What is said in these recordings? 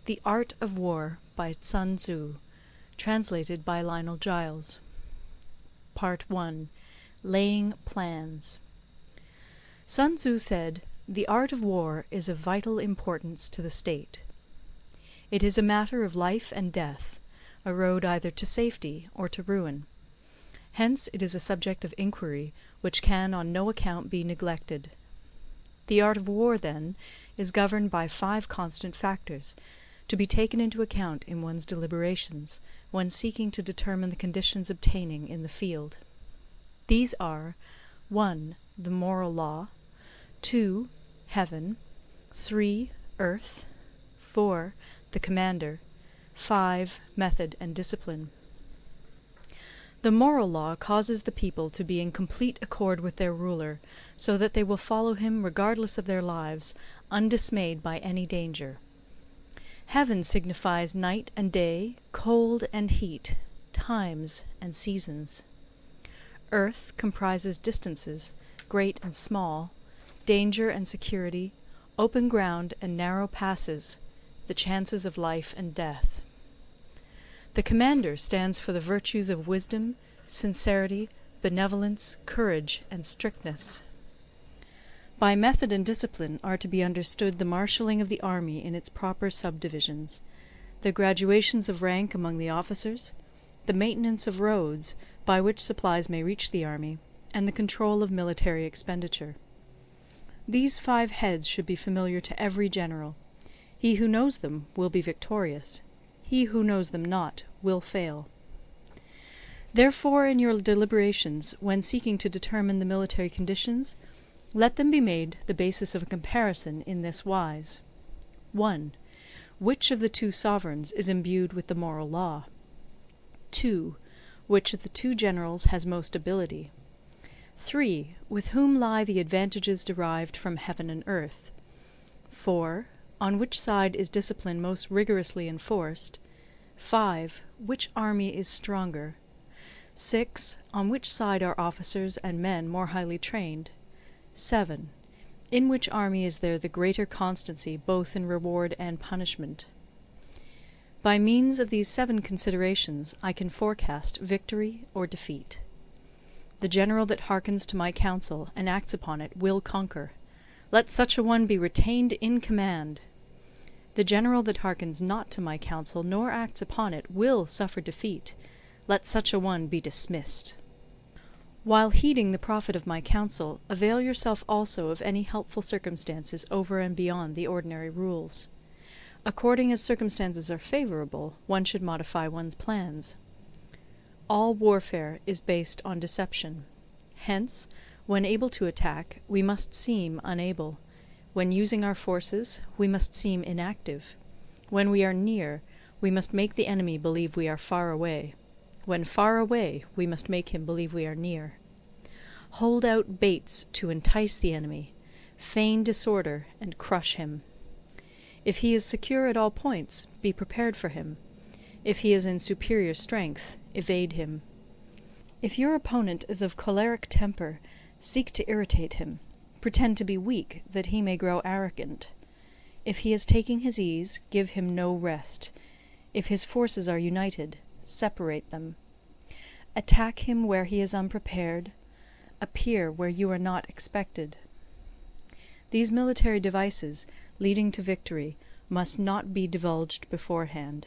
The Art of War by Sun Tzu. Translated by Lionel Giles. Part I. Laying Plans. Sun Tzu said, "The art of war is of vital importance to the state. It is a matter of life and death, a road either to safety or to ruin. Hence it is a subject of inquiry which can on no account be neglected. The art of war, then, is governed by 5 constant factors, to be taken into account in one's deliberations, when seeking to determine the conditions obtaining in the field. These are 1. The moral law, 2. Heaven, 3. Earth, 4. The commander, 5. Method and discipline. The moral law causes the people to be in complete accord with their ruler, so that they will follow him regardless of their lives, undismayed by any danger. Heaven signifies night and day, cold and heat, times and seasons. Earth comprises distances, great and small, danger and security, open ground and narrow passes, the chances of life and death. The commander stands for the virtues of wisdom, sincerity, benevolence, courage, and strictness. By method and discipline are to be understood the marshalling of the army in its proper subdivisions, the graduations of rank among the officers, the maintenance of roads by which supplies may reach the army, and the control of military expenditure. These 5 heads should be familiar to every general. He who knows them will be victorious. He who knows them not will fail. Therefore in your deliberations, when seeking to determine the military conditions, let them be made the basis of a comparison in this wise. 1. Which of the 2 sovereigns is imbued with the moral law? 2. Which of the 2 generals has most ability? 3. With whom lie the advantages derived from heaven and earth? 4. On which side is discipline most rigorously enforced? 5. Which army is stronger? 6. On which side are officers and men more highly trained? 7. In which army is there the greater constancy both in reward and punishment? By means of these 7 considerations I can forecast victory or defeat. The general that hearkens to my counsel and acts upon it will conquer. Let such a one be retained in command. The general that hearkens not to my counsel nor acts upon it will suffer defeat. Let such a one be dismissed. While heeding the profit of my counsel, avail yourself also of any helpful circumstances over and beyond the ordinary rules. According as circumstances are favourable, one should modify one's plans. All warfare is based on deception. Hence, when able to attack, we must seem unable. When using our forces, we must seem inactive. When we are near, we must make the enemy believe we are far away. When far away, we must make him believe we are near. Hold out baits to entice the enemy, feign disorder, and crush him. If he is secure at all points, be prepared for him. If he is in superior strength, evade him. If your opponent is of choleric temper, seek to irritate him. Pretend to be weak, that he may grow arrogant. If he is taking his ease, give him no rest. If his forces are united, separate them. Attack him where he is unprepared. Appear where you are not expected. These military devices, leading to victory, must not be divulged beforehand.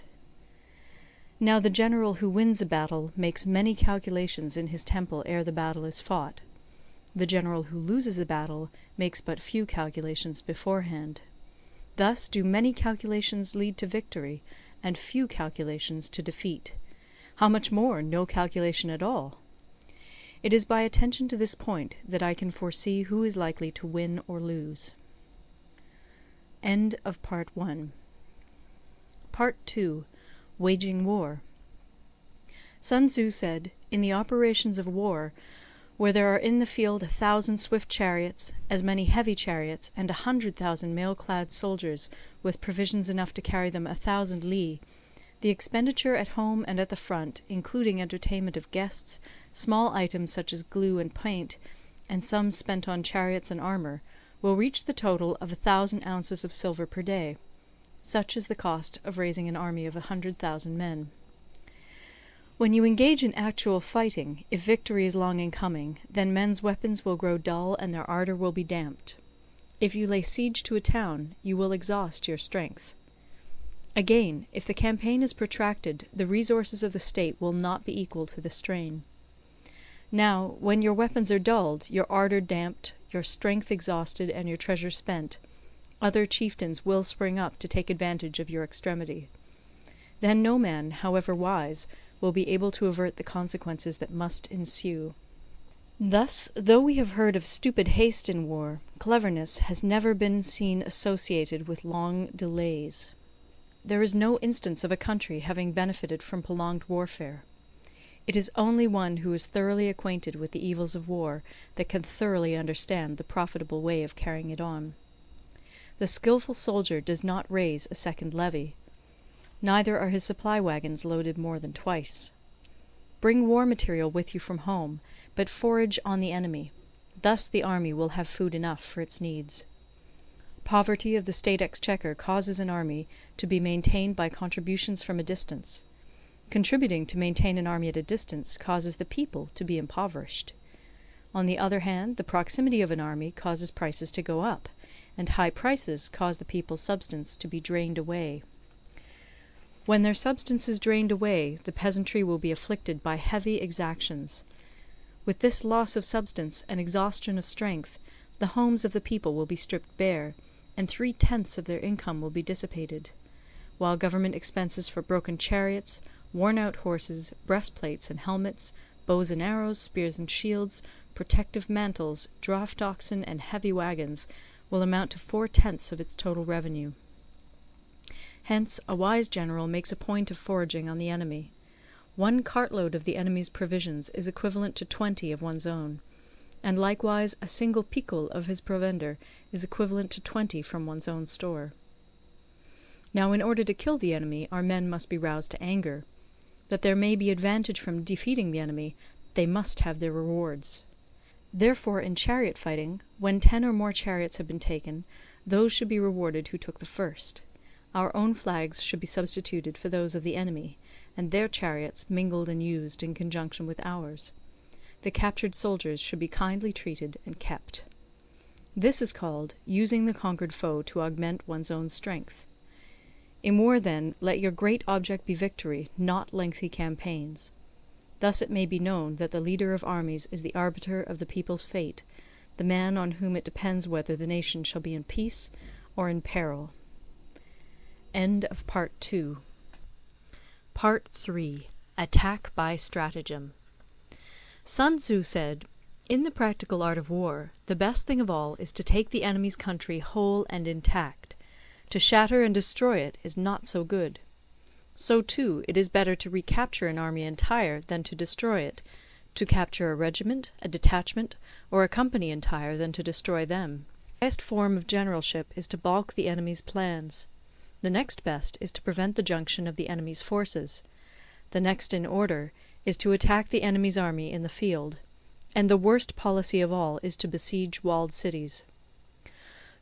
Now the general who wins a battle makes many calculations in his temple ere the battle is fought. The general who loses a battle makes but few calculations beforehand. Thus do many calculations lead to victory, and few calculations to defeat. How much more no calculation at all? It is by attention to this point that I can foresee who is likely to win or lose. End of Part I. Part II. Waging War. Sun Tzu said, in the operations of war, where there are in the field 1,000 swift chariots, as many heavy chariots, and 100,000 mail-clad soldiers, with provisions enough to carry them 1,000 li, the expenditure at home and at the front, including entertainment of guests, small items such as glue and paint, and sums spent on chariots and armour, will reach the total of 1,000 ounces of silver per day. Such is the cost of raising an army of 100,000 men. When you engage in actual fighting, if victory is long in coming, then men's weapons will grow dull and their ardour will be damped. If you lay siege to a town, you will exhaust your strength. Again, if the campaign is protracted, the resources of the state will not be equal to the strain. Now, when your weapons are dulled, your ardour damped, your strength exhausted, and your treasure spent, other chieftains will spring up to take advantage of your extremity. Then no man, however wise, will be able to avert the consequences that must ensue. Thus, though we have heard of stupid haste in war, cleverness has never been seen associated with long delays. There is no instance of a country having benefited from prolonged warfare. It is only one who is thoroughly acquainted with the evils of war that can thoroughly understand the profitable way of carrying it on. The skilful soldier does not raise a second levy. Neither are his supply wagons loaded more than twice. Bring war material with you from home, but forage on the enemy. Thus the army will have food enough for its needs. Poverty of the state exchequer causes an army to be maintained by contributions from a distance. Contributing to maintain an army at a distance causes the people to be impoverished. On the other hand, the proximity of an army causes prices to go up, and high prices cause the people's substance to be drained away. When their substance is drained away, the peasantry will be afflicted by heavy exactions. With this loss of substance and exhaustion of strength, the homes of the people will be stripped bare, and 3/10 of their income will be dissipated, while government expenses for broken chariots, worn-out horses, breastplates and helmets, bows and arrows, spears and shields, protective mantles, draught oxen, and heavy wagons will amount to 4/10 of its total revenue. Hence a wise general makes a point of foraging on the enemy. 1 cartload of the enemy's provisions is equivalent to 20 of one's own, and likewise a single picul of his provender is equivalent to 20 from one's own store. Now in order to kill the enemy, our men must be roused to anger. That there may be advantage from defeating the enemy, they must have their rewards. Therefore in chariot fighting, when 10 or more chariots have been taken, those should be rewarded who took the first. Our own flags should be substituted for those of the enemy, and their chariots mingled and used in conjunction with ours. The captured soldiers should be kindly treated and kept. This is called using the conquered foe to augment one's own strength. In war, then, let your great object be victory, not lengthy campaigns. Thus it may be known that the leader of armies is the arbiter of the people's fate, the man on whom it depends whether the nation shall be in peace or in peril. End of Part 2. Part 3. Attack by Stratagem. Sun Tzu said, "In the practical art of war, the best thing of all is to take the enemy's country whole and intact. To shatter and destroy it is not so good. So too it is better to recapture an army entire than to destroy it, to capture a regiment, a detachment, or a company entire than to destroy them. The highest form of generalship is to balk the enemy's plans. The next best is to prevent the junction of the enemy's forces. The next in order is to attack the enemy's army in the field. And the worst policy of all is to besiege walled cities.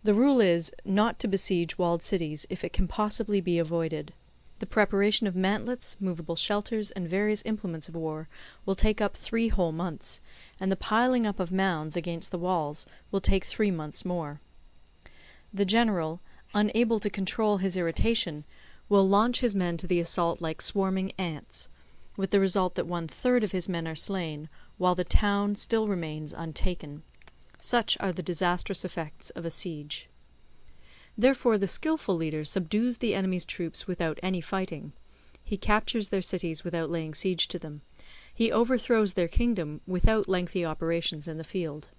The rule is, not to besiege walled cities if it can possibly be avoided. The preparation of mantlets, movable shelters, and various implements of war will take up 3 whole months, and the piling up of mounds against the walls will take 3 months more. The general, unable to control his irritation, will launch his men to the assault like swarming ants, with the result that 1/3 of his men are slain, while the town still remains untaken. Such are the disastrous effects of a siege. Therefore the skilful leader subdues the enemy's troops without any fighting. He captures their cities without laying siege to them. He overthrows their kingdom without lengthy operations in the field.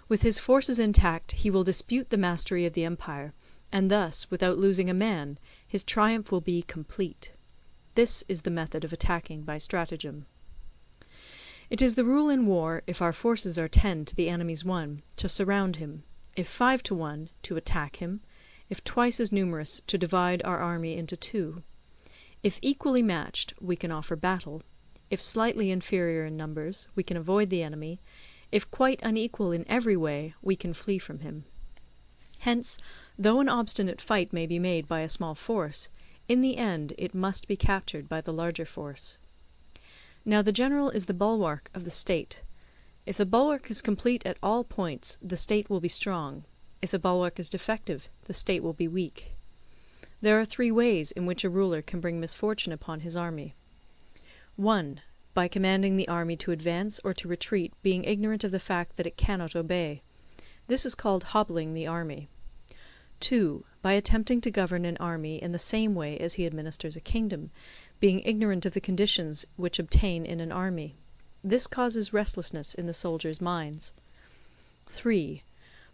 With his forces intact he will dispute the mastery of the empire, and thus, without losing a man, his triumph will be complete. This is the method of attacking by stratagem. It is the rule in war, if our forces are 10 to the enemy's 1, to surround him; if 5 to 1, to attack him; if twice as numerous, to divide our army into 2. If equally matched, we can offer battle; if slightly inferior in numbers, we can avoid the enemy; if quite unequal in every way, we can flee from him. Hence, though an obstinate fight may be made by a small force, in the end it must be captured by the larger force. Now the general is the bulwark of the state. If the bulwark is complete at all points, the state will be strong. If the bulwark is defective, the state will be weak. There are 3 ways in which a ruler can bring misfortune upon his army. 1. By commanding the army to advance or to retreat, being ignorant of the fact that it cannot obey. This is called hobbling the army. 2. By attempting to govern an army in the same way as he administers a kingdom, being ignorant of the conditions which obtain in an army. This causes restlessness in the soldiers' minds. 3.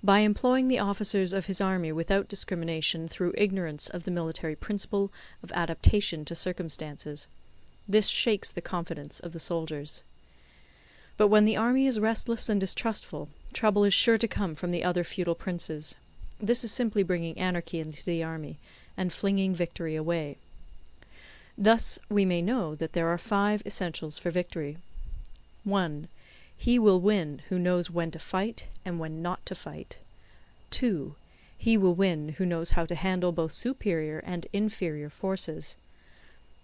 By employing the officers of his army without discrimination through ignorance of the military principle of adaptation to circumstances. This shakes the confidence of the soldiers. But when the army is restless and distrustful, trouble is sure to come from the other feudal princes. This is simply bringing anarchy into the army, and flinging victory away. Thus we may know that there are 5 essentials for victory. 1. He will win who knows when to fight and when not to fight. 2. He will win who knows how to handle both superior and inferior forces.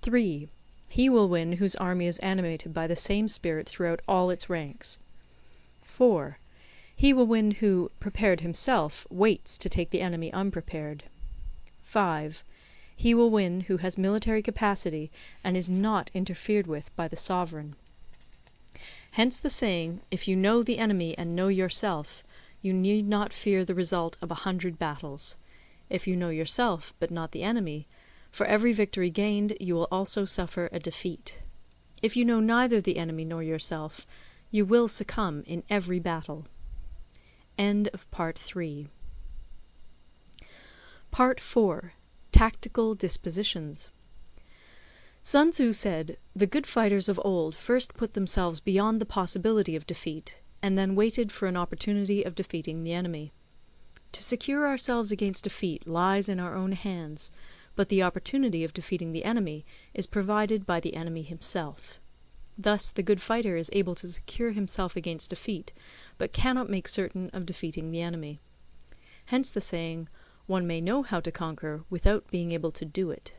3. He will win whose army is animated by the same spirit throughout all its ranks. 4. He will win who, prepared himself, waits to take the enemy unprepared. 5. He will win who has military capacity and is not interfered with by the sovereign. Hence the saying, if you know the enemy and know yourself, you need not fear the result of 100 battles. If you know yourself, but not the enemy, for every victory gained you will also suffer a defeat. If you know neither the enemy nor yourself, you will succumb in every battle. End of Part 3. Part 4. Tactical Dispositions. Sun Tzu said, "The good fighters of old first put themselves beyond the possibility of defeat, and then waited for an opportunity of defeating the enemy. To secure ourselves against defeat lies in our own hands, but the opportunity of defeating the enemy is provided by the enemy himself. Thus the good fighter is able to secure himself against defeat, but cannot make certain of defeating the enemy. Hence the saying, one may know how to conquer without being able to do it."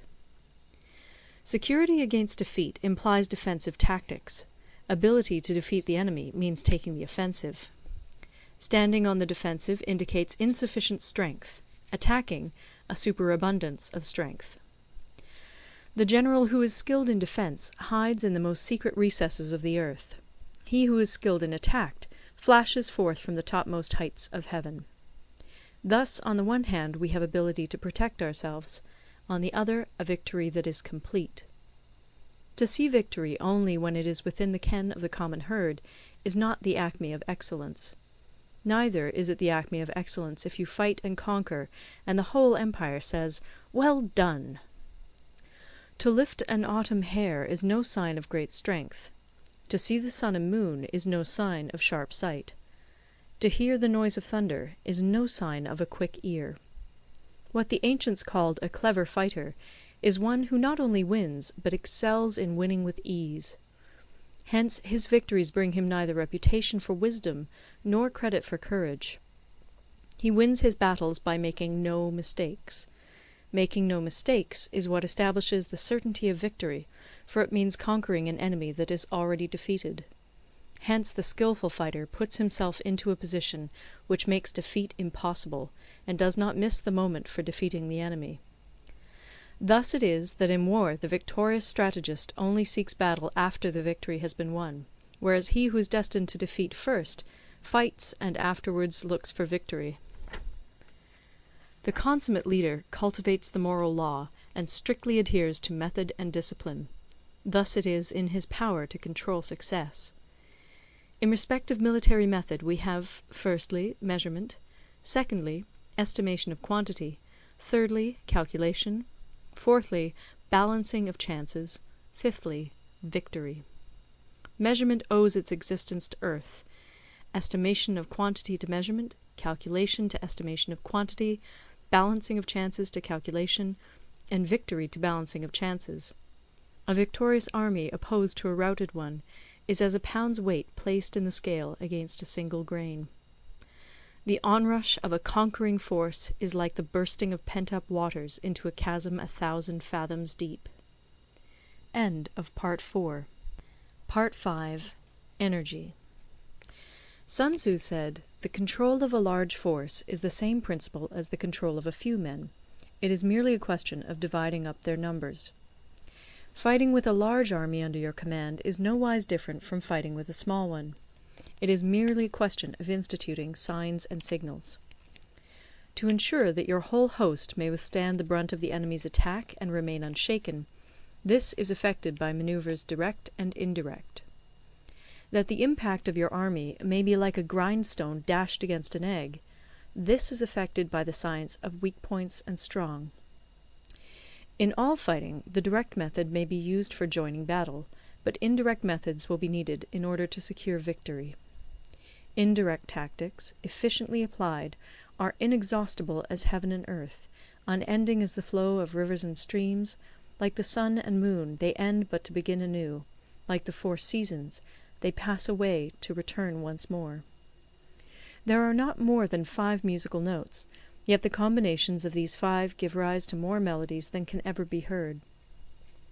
Security against defeat implies defensive tactics. Ability to defeat the enemy means taking the offensive. Standing on the defensive indicates insufficient strength. Attacking, a superabundance of strength. The general who is skilled in defence hides in the most secret recesses of the earth. He who is skilled in attack flashes forth from the topmost heights of heaven. Thus, on the one hand, we have ability to protect ourselves, on the other, a victory that is complete. To see victory only when it is within the ken of the common herd is not the acme of excellence. Neither is it the acme of excellence if you fight and conquer, and the whole empire says, "Well done!" To lift an autumn hare is no sign of great strength. To see the sun and moon is no sign of sharp sight. To hear the noise of thunder is no sign of a quick ear. What the ancients called a clever fighter is one who not only wins, but excels in winning with ease. Hence his victories bring him neither reputation for wisdom nor credit for courage. He wins his battles by making no mistakes. Making no mistakes is what establishes the certainty of victory, for it means conquering an enemy that is already defeated. Hence the skilful fighter puts himself into a position which makes defeat impossible, and does not miss the moment for defeating the enemy. Thus it is that in war the victorious strategist only seeks battle after the victory has been won, whereas he who is destined to defeat first fights and afterwards looks for victory. The consummate leader cultivates the moral law and strictly adheres to method and discipline. Thus it is in his power to control success. In respect of military method we have, firstly, measurement; secondly, estimation of quantity; thirdly, calculation; fourthly, balancing of chances; fifthly, victory. Measurement owes its existence to earth; estimation of quantity to measurement; calculation to estimation of quantity; balancing of chances to calculation; and victory to balancing of chances. A victorious army opposed to a routed one is as a pound's weight placed in the scale against a single grain. The onrush of a conquering force is like the bursting of pent-up waters into a chasm 1,000 fathoms deep. Part 5. Energy. Sun Tzu said, "The control of a large force is the same principle as the control of a few men. It is merely a question of dividing up their numbers." Fighting with a large army under your command is nowise different from fighting with a small one. It is merely a question of instituting signs and signals. To ensure that your whole host may withstand the brunt of the enemy's attack and remain unshaken, this is effected by manoeuvres direct and indirect. That the impact of your army may be like a grindstone dashed against an egg, this is effected by the science of weak points and strong. In all fighting, the direct method may be used for joining battle, but indirect methods will be needed in order to secure victory. Indirect tactics, efficiently applied, are inexhaustible as heaven and earth, unending as the flow of rivers and streams. Like the sun and moon, they end but to begin anew. Like the 4 seasons, they pass away to return once more. There are not more than 5 musical notes, yet the combinations of these 5 give rise to more melodies than can ever be heard.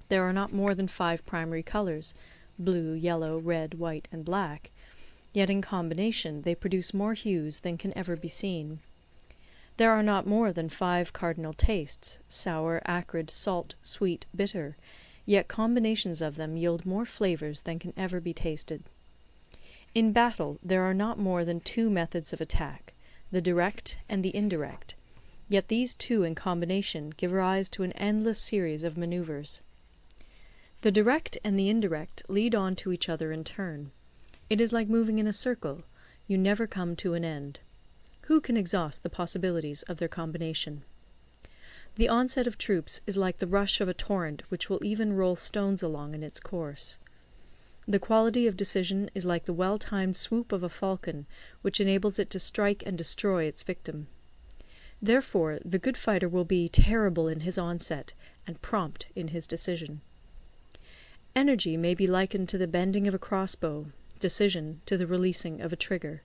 There are not more than 5 primary colours, blue, yellow, red, white, and black, yet in combination they produce more hues than can ever be seen. There are not more than 5 cardinal tastes, sour, acrid, salt, sweet, bitter, yet combinations of them yield more flavours than can ever be tasted. In battle there are not more than 2 methods of attack, the direct and the indirect, yet these 2 in combination give rise to an endless series of manoeuvres. The direct and the indirect lead on to each other in turn. It is like moving in a circle, you never come to an end. Who can exhaust the possibilities of their combination? The onset of troops is like the rush of a torrent which will even roll stones along in its course. The quality of decision is like the well-timed swoop of a falcon, which enables it to strike and destroy its victim. Therefore the good fighter will be terrible in his onset, and prompt in his decision. Energy may be likened to the bending of a crossbow, decision to the releasing of a trigger.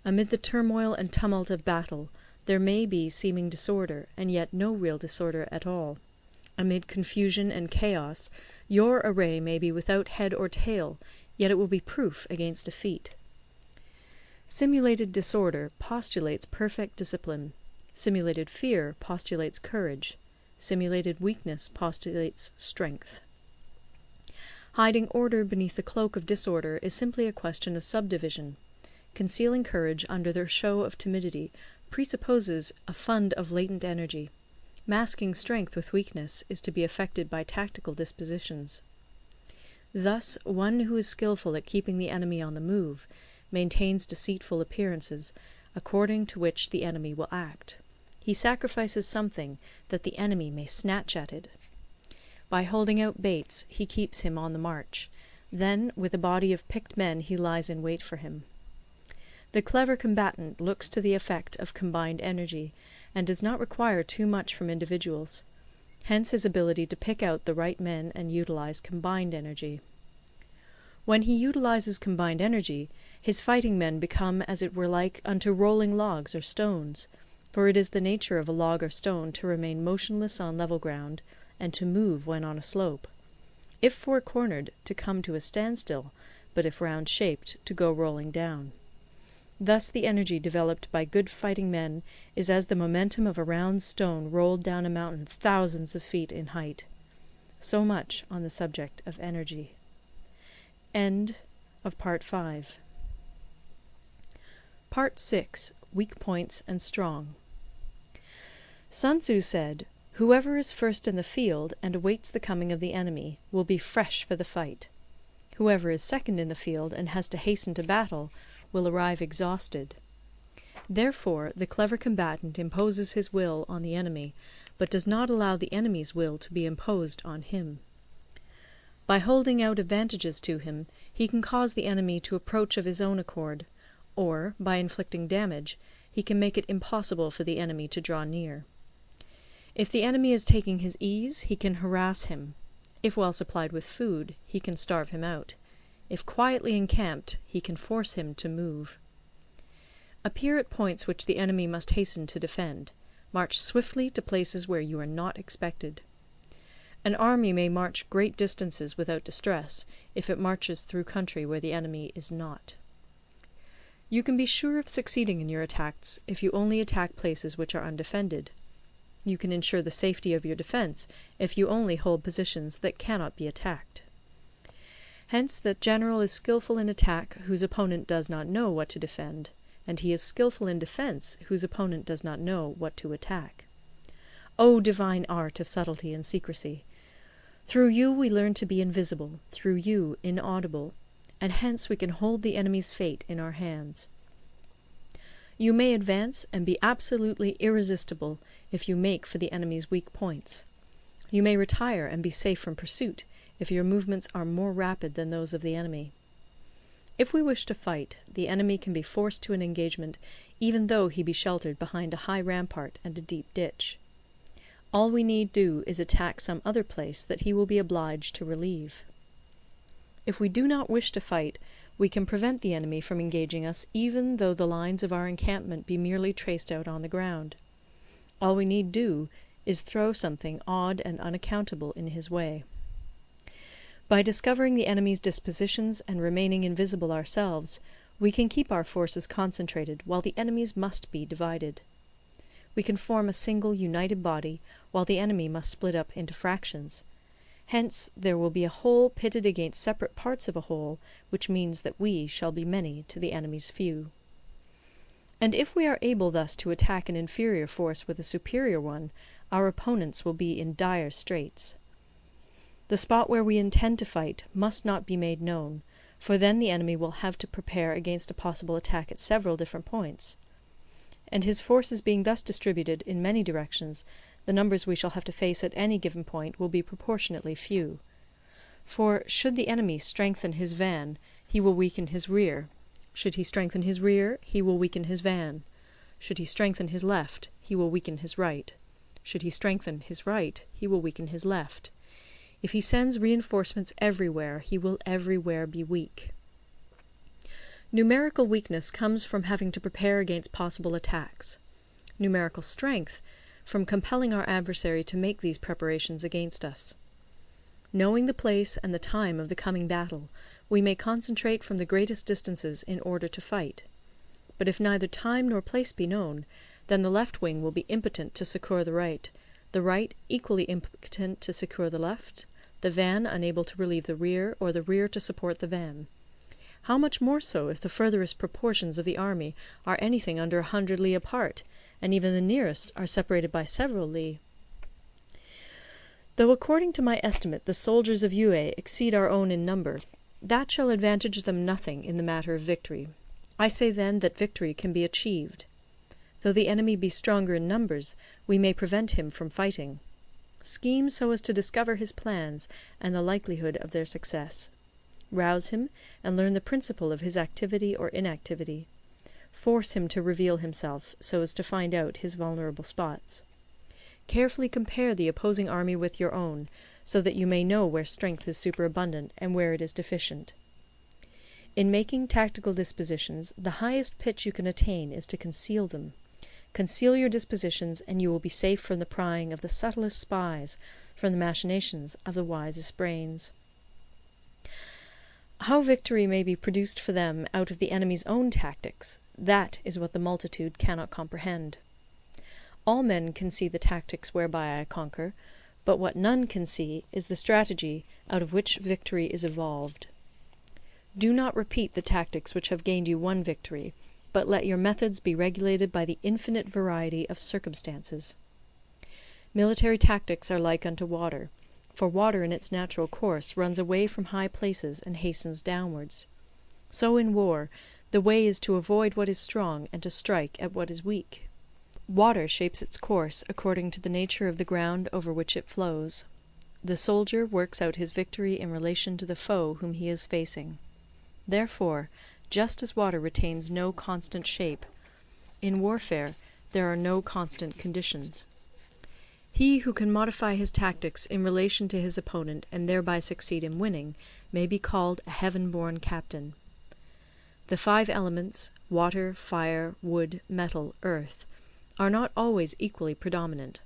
Amid the turmoil and tumult of battle, there may be seeming disorder, and yet no real disorder at all. Amid confusion and chaos, your array may be without head or tail, yet it will be proof against defeat. Simulated disorder postulates perfect discipline. Simulated fear postulates courage. Simulated weakness postulates strength. Hiding order beneath the cloak of disorder is simply a question of subdivision. Concealing courage under the show of timidity presupposes a fund of latent energy. Masking strength with weakness is to be effected by tactical dispositions. Thus, one who is skilful at keeping the enemy on the move maintains deceitful appearances, according to which the enemy will act. He sacrifices something that the enemy may snatch at it. By holding out baits he keeps him on the march. Then with a body of picked men he lies in wait for him. The clever combatant looks to the effect of combined energy, and does not require too much from individuals. Hence his ability to pick out the right men and utilize combined energy. When he utilizes combined energy, his fighting men become as it were like unto rolling logs or stones, for it is the nature of a log or stone to remain motionless on level ground, and to move when on a slope. If four-cornered, to come to a standstill, but if round-shaped, to go rolling down. Thus the energy developed by good fighting men is as the momentum of a round stone rolled down a mountain thousands of feet in height. So much on the subject of energy. End of Part 5. Part 6. Weak Points and Strong. Sun Tzu said, "Whoever is first in the field and awaits the coming of the enemy will be fresh for the fight. Whoever is second in the field and has to hasten to battle will arrive exhausted." Therefore the clever combatant imposes his will on the enemy, but does not allow the enemy's will to be imposed on him. By holding out advantages to him, he can cause the enemy to approach of his own accord, or, by inflicting damage, he can make it impossible for the enemy to draw near. If the enemy is taking his ease, he can harass him. If well supplied with food, he can starve him out. If quietly encamped, he can force him to move. Appear at points which the enemy must hasten to defend. March swiftly to places where you are not expected. An army may march great distances without distress, if it marches through country where the enemy is not. You can be sure of succeeding in your attacks if you only attack places which are undefended. You can ensure the safety of your defence if you only hold positions that cannot be attacked. Hence that general is skilful in attack whose opponent does not know what to defend, and he is skilful in defence whose opponent does not know what to attack. O divine art of subtlety and secrecy! Through you we learn to be invisible, through you inaudible, and hence we can hold the enemy's fate in our hands. You may advance and be absolutely irresistible if you make for the enemy's weak points. You may retire and be safe from pursuit if your movements are more rapid than those of the enemy. If we wish to fight, the enemy can be forced to an engagement even though he be sheltered behind a high rampart and a deep ditch. All we need do is attack some other place that he will be obliged to relieve. If we do not wish to fight, we can prevent the enemy from engaging us even though the lines of our encampment be merely traced out on the ground. All we need do is throw something odd and unaccountable in his way. By discovering the enemy's dispositions and remaining invisible ourselves, we can keep our forces concentrated while the enemy's must be divided. We can form a single united body while the enemy must split up into fractions. Hence there will be a whole pitted against separate parts of a whole, which means that we shall be many to the enemy's few. And if we are able thus to attack an inferior force with a superior one, our opponents will be in dire straits. The spot where we intend to fight must not be made known, for then the enemy will have to prepare against a possible attack at several different points. And his forces being thus distributed in many directions, the numbers we shall have to face at any given point will be proportionately few. For should the enemy strengthen his van, he will weaken his rear. Should he strengthen his rear, he will weaken his van. Should he strengthen his left, he will weaken his right. Should he strengthen his right, he will weaken his left. If he sends reinforcements everywhere, he will everywhere be weak. Numerical weakness comes from having to prepare against possible attacks. Numerical strength from compelling our adversary to make these preparations against us. Knowing the place and the time of the coming battle, we may concentrate from the greatest distances in order to fight. But if neither time nor place be known, then the left wing will be impotent to succour the right equally impotent to succour the left, the van unable to relieve the rear, or the rear to support the van. How much more so if the furthest proportions of the army are anything under 100 li apart, and even the nearest are separated by several li? Though according to my estimate the soldiers of Yue exceed our own in number, that shall advantage them nothing in the matter of victory. I say then that victory can be achieved. Though the enemy be stronger in numbers, we may prevent him from fighting. Scheme so as to discover his plans and the likelihood of their success. Rouse him, and learn the principle of his activity or inactivity. Force him to reveal himself, so as to find out his vulnerable spots. Carefully compare the opposing army with your own, so that you may know where strength is superabundant and where it is deficient. In making tactical dispositions, the highest pitch you can attain is to conceal them. Conceal your dispositions, and you will be safe from the prying of the subtlest spies, from the machinations of the wisest brains. How victory may be produced for them out of the enemy's own tactics, that is what the multitude cannot comprehend. All men can see the tactics whereby I conquer, but what none can see is the strategy out of which victory is evolved. Do not repeat the tactics which have gained you one victory, but let your methods be regulated by the infinite variety of circumstances. Military tactics are like unto water, for water in its natural course runs away from high places and hastens downwards. So in war, the way is to avoid what is strong and to strike at what is weak. Water shapes its course according to the nature of the ground over which it flows. The soldier works out his victory in relation to the foe whom he is facing. Therefore, just as water retains no constant shape, in warfare there are no constant conditions. He who can modify his tactics in relation to his opponent and thereby succeed in winning may be called a heaven-born captain. The 5 elements, water, fire, wood, metal, earth, are not always equally predominant.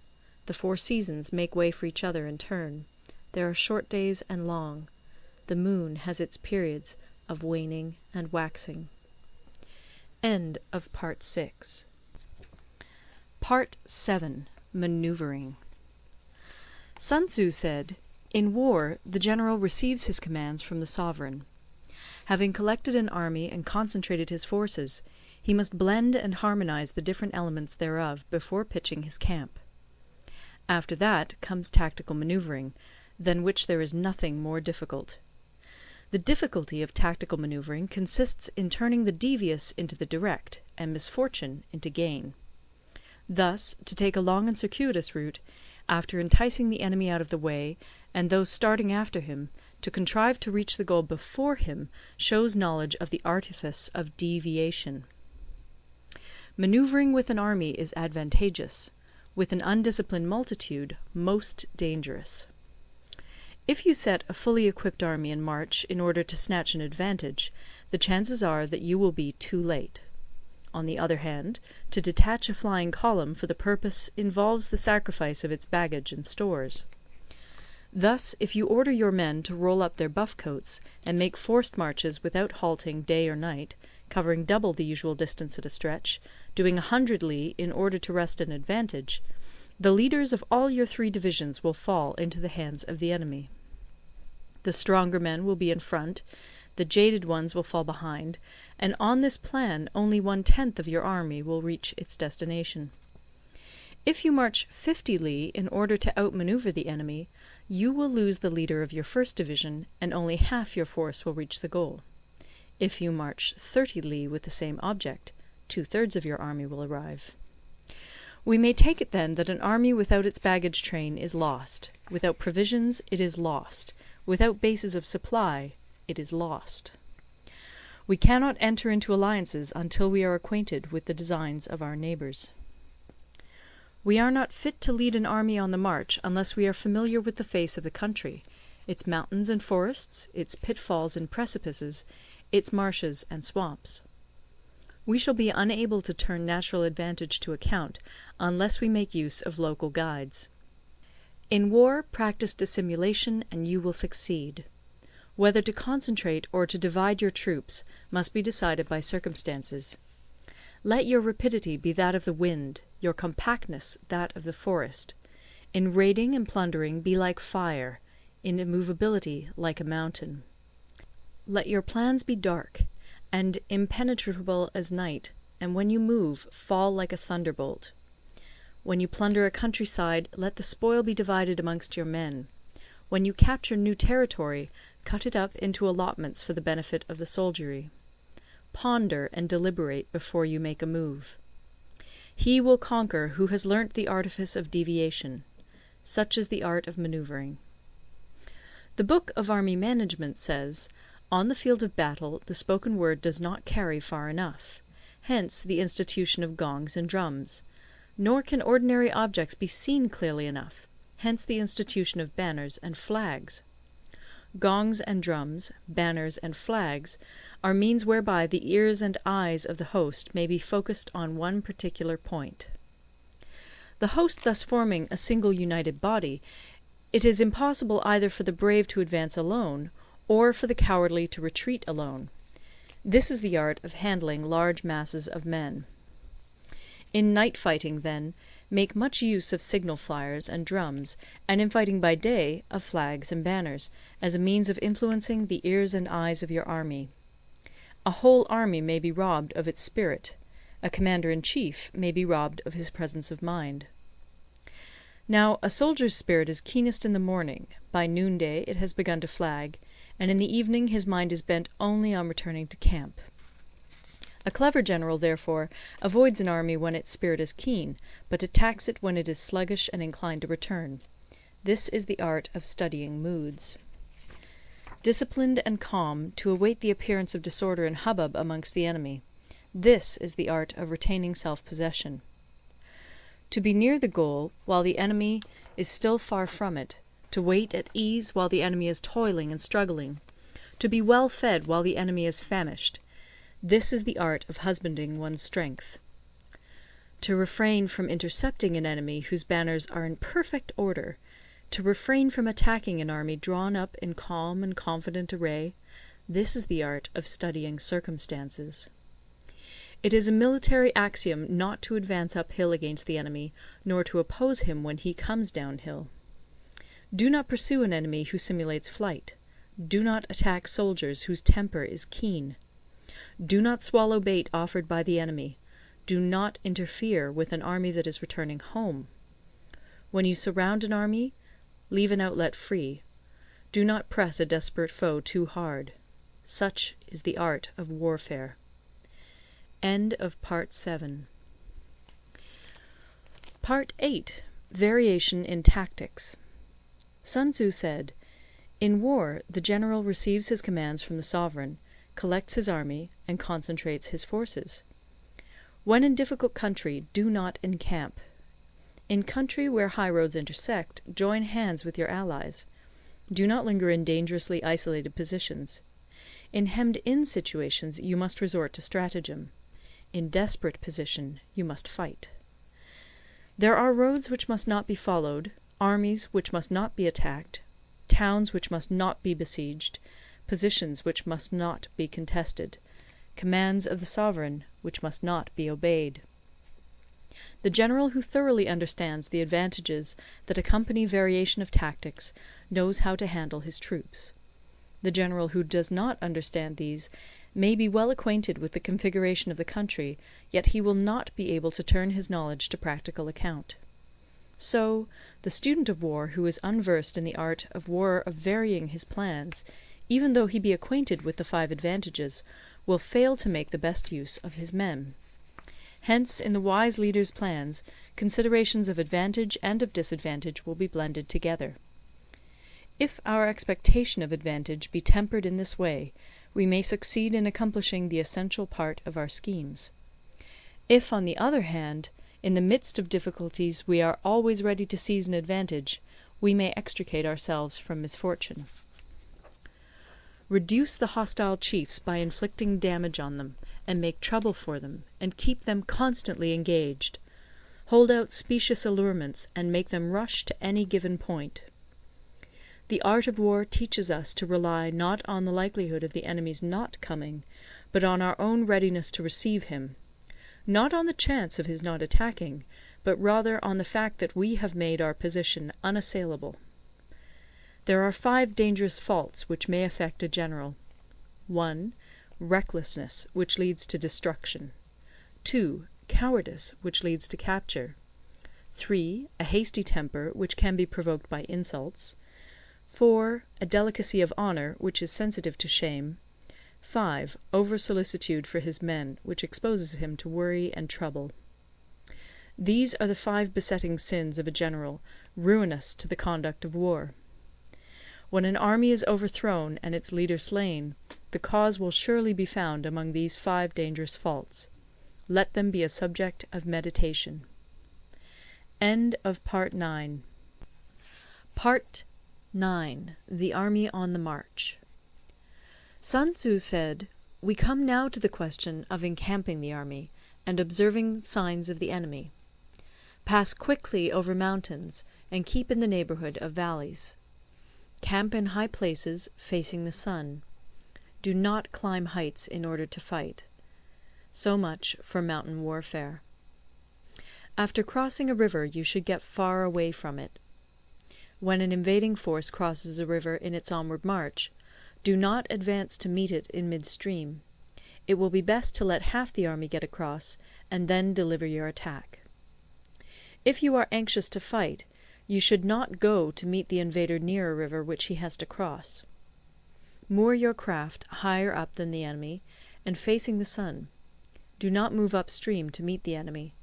The 4 seasons make way for each other in turn. There are short days and long. The moon has its periods of waning and waxing. End of Part 6. Part 7. Manoeuvring. Sun Tzu said, "In war the general receives his commands from the sovereign. Having collected an army and concentrated his forces, he must blend and harmonize the different elements thereof before pitching his camp. After that comes tactical manoeuvring, than which there is nothing more difficult. The difficulty of tactical manoeuvring consists in turning the devious into the direct, and misfortune into gain. Thus, to take a long and circuitous route, after enticing the enemy out of the way, and those starting after him, to contrive to reach the goal before him, shows knowledge of the artifice of deviation. Manoeuvring with an army is advantageous; with an undisciplined multitude, most dangerous. If you set a fully equipped army in march in order to snatch an advantage, the chances are that you will be too late. On the other hand, to detach a flying column for the purpose involves the sacrifice of its baggage and stores. Thus, if you order your men to roll up their buff coats, and make forced marches without halting day or night, covering double the usual distance at a stretch, doing 100 li in order to wrest an advantage, the leaders of all your 3 divisions will fall into the hands of the enemy. The stronger men will be in front, the jaded ones will fall behind, and on this plan only 1/10 of your army will reach its destination. If you march 50 li in order to outmanoeuvre the enemy, you will lose the leader of your first division, and only half your force will reach the goal. If you march 30 li with the same object, 2/3 of your army will arrive. We may take it then that an army without its baggage train is lost; without provisions it is lost; without bases of supply it is lost. We cannot enter into alliances until we are acquainted with the designs of our neighbours. We are not fit to lead an army on the march unless we are familiar with the face of the country, its mountains and forests, its pitfalls and precipices, its marshes and swamps. We shall be unable to turn natural advantage to account unless we make use of local guides. In war, practice dissimulation and you will succeed. Whether to concentrate or to divide your troops must be decided by circumstances. Let your rapidity be that of the wind, your compactness that of the forest. In raiding and plundering be like fire, in immovability like a mountain. Let your plans be dark, and impenetrable as night, and when you move, fall like a thunderbolt. When you plunder a countryside, let the spoil be divided amongst your men. When you capture new territory, cut it up into allotments for the benefit of the soldiery. Ponder and deliberate before you make a move. He will conquer who has learnt the artifice of deviation. Such is the art of manoeuvring. The Book of Army Management says, "On the field of battle the spoken word does not carry far enough. Hence the institution of gongs and drums. Nor can ordinary objects be seen clearly enough. Hence the institution of banners and flags. Gongs and drums, banners and flags, are means whereby the ears and eyes of the host may be focused on one particular point. The host thus forming a single united body, it is impossible either for the brave to advance alone, or for the cowardly to retreat alone. This is the art of handling large masses of men. In night fighting, then, make much use of signal flyers and drums, and in fighting by day, of flags and banners, as a means of influencing the ears and eyes of your army. A whole army may be robbed of its spirit; a commander-in-chief may be robbed of his presence of mind. Now, a soldier's spirit is keenest in the morning; by noonday it has begun to flag, and in the evening his mind is bent only on returning to camp. A clever general, therefore, avoids an army when its spirit is keen, but attacks it when it is sluggish and inclined to return. This is the art of studying moods. Disciplined and calm, to await the appearance of disorder and hubbub amongst the enemy. This is the art of retaining self-possession. To be near the goal while the enemy is still far from it, to wait at ease while the enemy is toiling and struggling, to be well fed while the enemy is famished. This is the art of husbanding one's strength. To refrain from intercepting an enemy whose banners are in perfect order, to refrain from attacking an army drawn up in calm and confident array, this is the art of studying circumstances. It is a military axiom not to advance uphill against the enemy, nor to oppose him when he comes downhill. Do not pursue an enemy who simulates flight. Do not attack soldiers whose temper is keen. Do not swallow bait offered by the enemy. Do not interfere with an army that is returning home. When you surround an army, leave an outlet free. Do not press a desperate foe too hard. Such is the art of warfare. End of Part 7. Part 8. Variation in Tactics. Sun Tzu said, "In war, the general receives his commands from the sovereign, collects his army, and concentrates his forces. When in difficult country, do not encamp. In country where high roads intersect, join hands with your allies. Do not linger in dangerously isolated positions. In hemmed-in situations, you must resort to stratagem. In desperate position, you must fight. There are roads which must not be followed, armies which must not be attacked, towns which must not be besieged, positions which must not be contested, commands of the sovereign which must not be obeyed." The general who thoroughly understands the advantages that accompany variation of tactics knows how to handle his troops. The general who does not understand these may be well acquainted with the configuration of the country, yet he will not be able to turn his knowledge to practical account. So, the student of war who is unversed in the art of war of varying his plans, even though he be acquainted with the 5 advantages, will fail to make the best use of his men. Hence, in the wise leader's plans, considerations of advantage and of disadvantage will be blended together. If our expectation of advantage be tempered in this way, we may succeed in accomplishing the essential part of our schemes. If, on the other hand, in the midst of difficulties we are always ready to seize an advantage, we may extricate ourselves from misfortune. Reduce the hostile chiefs by inflicting damage on them, and make trouble for them, and keep them constantly engaged. Hold out specious allurements, and make them rush to any given point. The art of war teaches us to rely not on the likelihood of the enemy's not coming, but on our own readiness to receive him; not on the chance of his not attacking, but rather on the fact that we have made our position unassailable. There are 5 dangerous faults which may affect a general. 1. Recklessness, which leads to destruction. 2. Cowardice, which leads to capture. 3. A hasty temper, which can be provoked by insults. 4. A delicacy of honour, which is sensitive to shame. 5. Over-solicitude for his men, which exposes him to worry and trouble. These are the 5 besetting sins of a general, ruinous to the conduct of war. When an army is overthrown and its leader slain, the cause will surely be found among these 5 dangerous faults. Let them be a subject of meditation. End of Part 9. Part 9. The Army on the March. Sun Tzu said, "We come now to the question of encamping the army, and observing signs of the enemy. Pass quickly over mountains, and keep in the neighbourhood of valleys. Camp in high places, facing the sun. Do not climb heights in order to fight." So much for mountain warfare. After crossing a river, you should get far away from it. When an invading force crosses a river in its onward march, do not advance to meet it in midstream. It will be best to let half the army get across, and then deliver your attack. If you are anxious to fight, you should not go to meet the invader near a river which he has to cross. Moor your craft higher up than the enemy, and facing the sun. Do not move upstream to meet the enemy.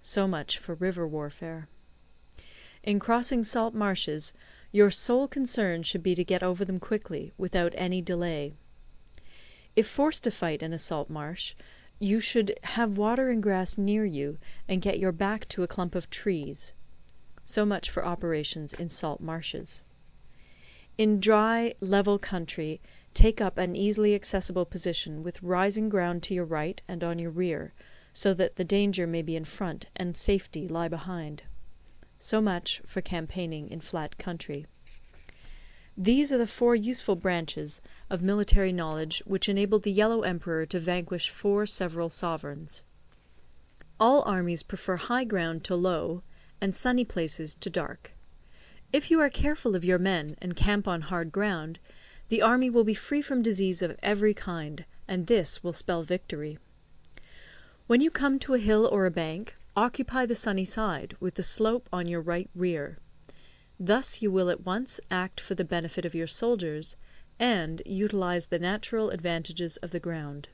So much for river warfare. In crossing salt marshes, your sole concern should be to get over them quickly, without any delay. If forced to fight in a salt marsh, you should have water and grass near you, and get your back to a clump of trees. So much for operations in salt marshes. In dry, level country, Take up an easily accessible position with rising ground to your right and on your rear, so that the danger may be in front and safety lie behind. So much for campaigning in flat country. These are the 4 useful branches of military knowledge which enabled the Yellow Emperor to vanquish 4 several sovereigns. All armies prefer high ground to low, and sunny places to dark. If you are careful of your men and camp on hard ground, the army will be free from disease of every kind, and this will spell victory. When you come to a hill or a bank, occupy the sunny side, with the slope on your right rear. Thus you will at once act for the benefit of your soldiers, and utilize the natural advantages of the ground.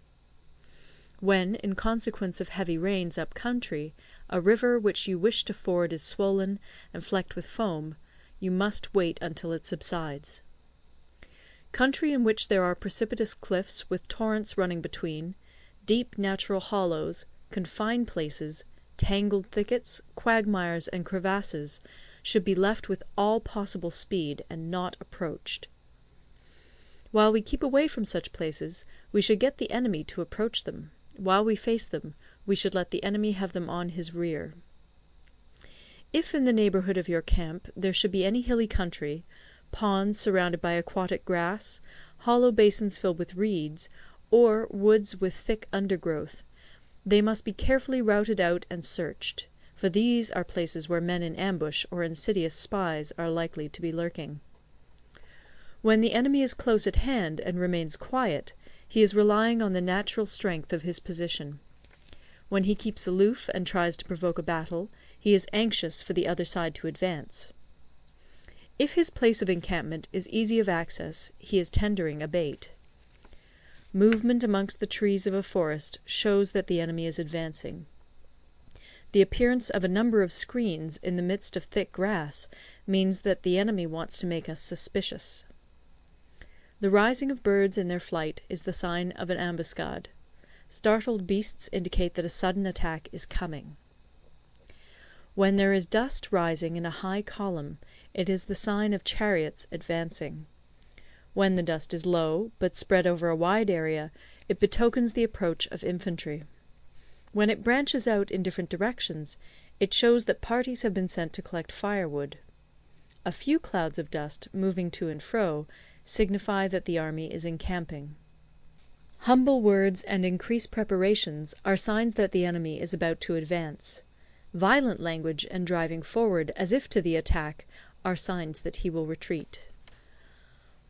When, in consequence of heavy rains up country, a river which you wish to ford is swollen and flecked with foam, you must wait until it subsides. Country in which there are precipitous cliffs with torrents running between, deep natural hollows, confined places, tangled thickets, quagmires, and crevasses, should be left with all possible speed, and not approached. While we keep away from such places, we should get the enemy to approach them. While we face them, we should let the enemy have them on his rear. If in the neighbourhood of your camp there should be any hilly country, ponds surrounded by aquatic grass, hollow basins filled with reeds, or woods with thick undergrowth, they must be carefully routed out and searched, for these are places where men in ambush or insidious spies are likely to be lurking. When the enemy is close at hand and remains quiet, he is relying on the natural strength of his position. When he keeps aloof and tries to provoke a battle, he is anxious for the other side to advance. If his place of encampment is easy of access, he is tendering a bait. Movement amongst the trees of a forest shows that the enemy is advancing. The appearance of a number of screens in the midst of thick grass means that the enemy wants to make us suspicious. The rising of birds in their flight is the sign of an ambuscade. Startled beasts indicate that a sudden attack is coming. When there is dust rising in a high column, it is the sign of chariots advancing. When the dust is low, but spread over a wide area, it betokens the approach of infantry. When it branches out in different directions, it shows that parties have been sent to collect firewood. A few clouds of dust moving to and fro signify that the army is encamping. Humble words and increased preparations are signs that the enemy is about to advance. Violent language and driving forward as if to the attack are signs that he will retreat.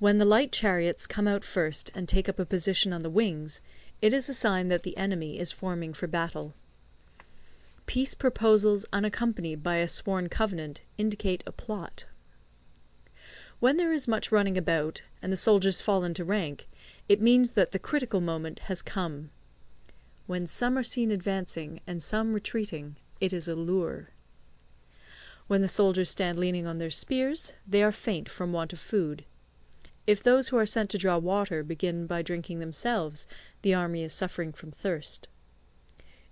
When the light chariots come out first and take up a position on the wings, it is a sign that the enemy is forming for battle. Peace proposals unaccompanied by a sworn covenant indicate a plot. When there is much running about, and the soldiers fall into rank, it means that the critical moment has come. When some are seen advancing and some retreating, it is a lure. When the soldiers stand leaning on their spears, they are faint from want of food. If those who are sent to draw water begin by drinking themselves, the army is suffering from thirst.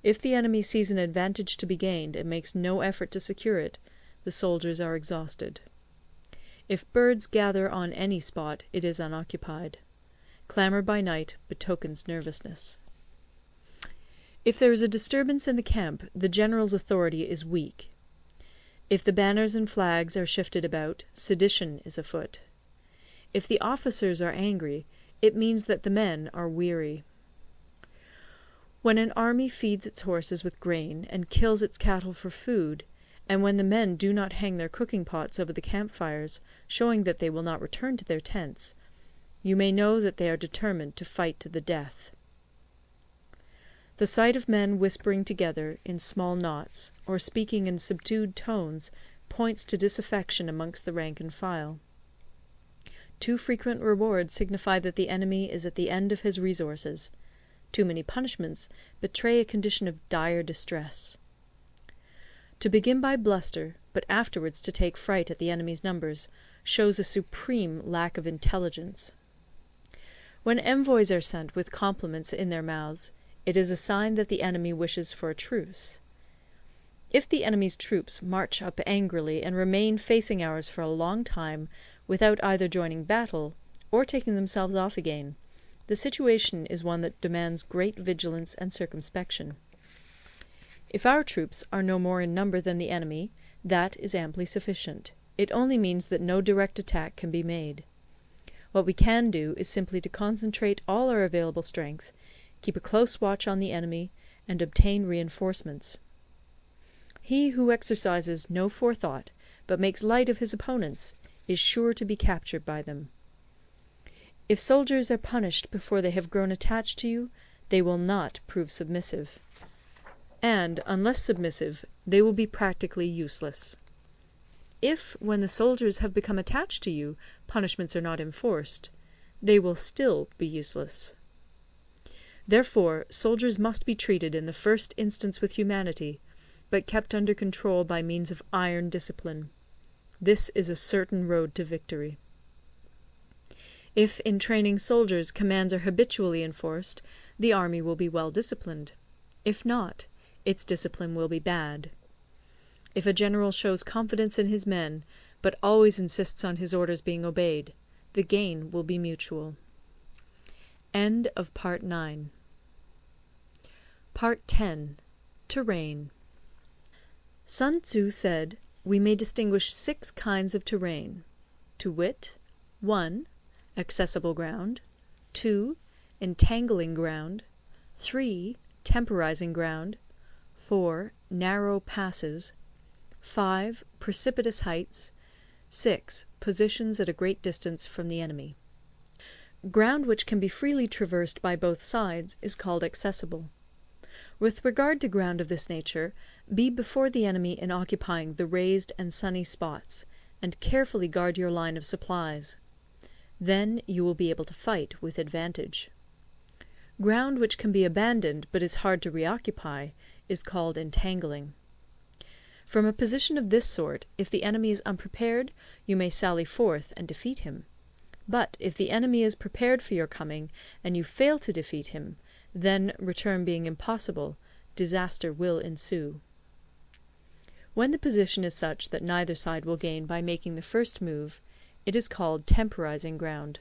If the enemy sees an advantage to be gained and makes no effort to secure it, the soldiers are exhausted. If birds gather on any spot, it is unoccupied. Clamour by night betokens nervousness. If there is a disturbance in the camp, the general's authority is weak. If the banners and flags are shifted about, sedition is afoot. If the officers are angry, it means that the men are weary. When an army feeds its horses with grain and kills its cattle for food, and when the men do not hang their cooking pots over the campfires, showing that they will not return to their tents, you may know that they are determined to fight to the death. The sight of men whispering together in small knots, or speaking in subdued tones, points to disaffection amongst the rank and file. Too frequent rewards signify that the enemy is at the end of his resources. Too many punishments betray a condition of dire distress. To begin by bluster, but afterwards to take fright at the enemy's numbers, shows a supreme lack of intelligence. When envoys are sent with compliments in their mouths, it is a sign that the enemy wishes for a truce. If the enemy's troops march up angrily and remain facing ours for a long time without either joining battle or taking themselves off again, the situation is one that demands great vigilance and circumspection. If our troops are no more in number than the enemy, that is amply sufficient. It only means that no direct attack can be made. What we can do is simply to concentrate all our available strength, keep a close watch on the enemy, and obtain reinforcements. He who exercises no forethought, but makes light of his opponents, is sure to be captured by them. If soldiers are punished before they have grown attached to you, they will not prove submissive. And, unless submissive, they will be practically useless. If, when the soldiers have become attached to you, punishments are not enforced, they will still be useless. Therefore, soldiers must be treated in the first instance with humanity, but kept under control by means of iron discipline. This is a certain road to victory. If in training soldiers commands are habitually enforced, the army will be well disciplined. If not, its discipline will be bad. If a general shows confidence in his men, but always insists on his orders being obeyed, the gain will be mutual. End of Part 9. Part 10. Terrain. Sun Tzu said, we may distinguish 6 kinds of terrain, to wit, 1. Accessible ground, 2. Entangling ground, 3. Temporizing ground, 4. Narrow passes, 5. Precipitous heights, 6. Positions at a great distance from the enemy. Ground which can be freely traversed by both sides is called accessible. With regard to ground of this nature, be before the enemy in occupying the raised and sunny spots, and carefully guard your line of supplies. Then you will be able to fight with advantage. Ground which can be abandoned but is hard to reoccupy is called entangling. From a position of this sort, if the enemy is unprepared, you may sally forth and defeat him. But if the enemy is prepared for your coming, and you fail to defeat him, then, return being impossible, disaster will ensue. When the position is such that neither side will gain by making the first move, it is called temporizing ground.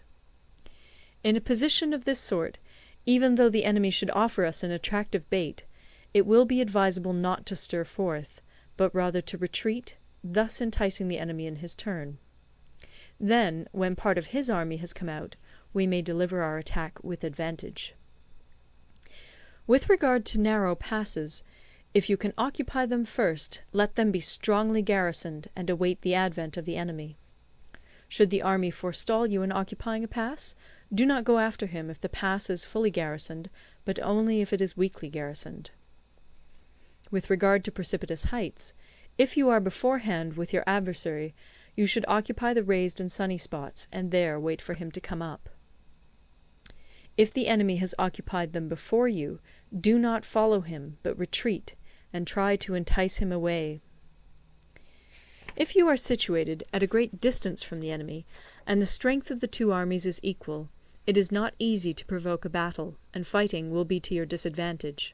In a position of this sort, even though the enemy should offer us an attractive bait, it will be advisable not to stir forth, but rather to retreat, thus enticing the enemy in his turn. Then, when part of his army has come out, we may deliver our attack with advantage. With regard to narrow passes, if you can occupy them first, let them be strongly garrisoned and await the advent of the enemy. Should the army forestall you in occupying a pass, do not go after him if the pass is fully garrisoned, but only if it is weakly garrisoned. With regard to precipitous heights, if you are beforehand with your adversary, you should occupy the raised and sunny spots, and there wait for him to come up. If the enemy has occupied them before you, do not follow him, but retreat, and try to entice him away. If you are situated at a great distance from the enemy, and the strength of the two armies is equal, it is not easy to provoke a battle, and fighting will be to your disadvantage.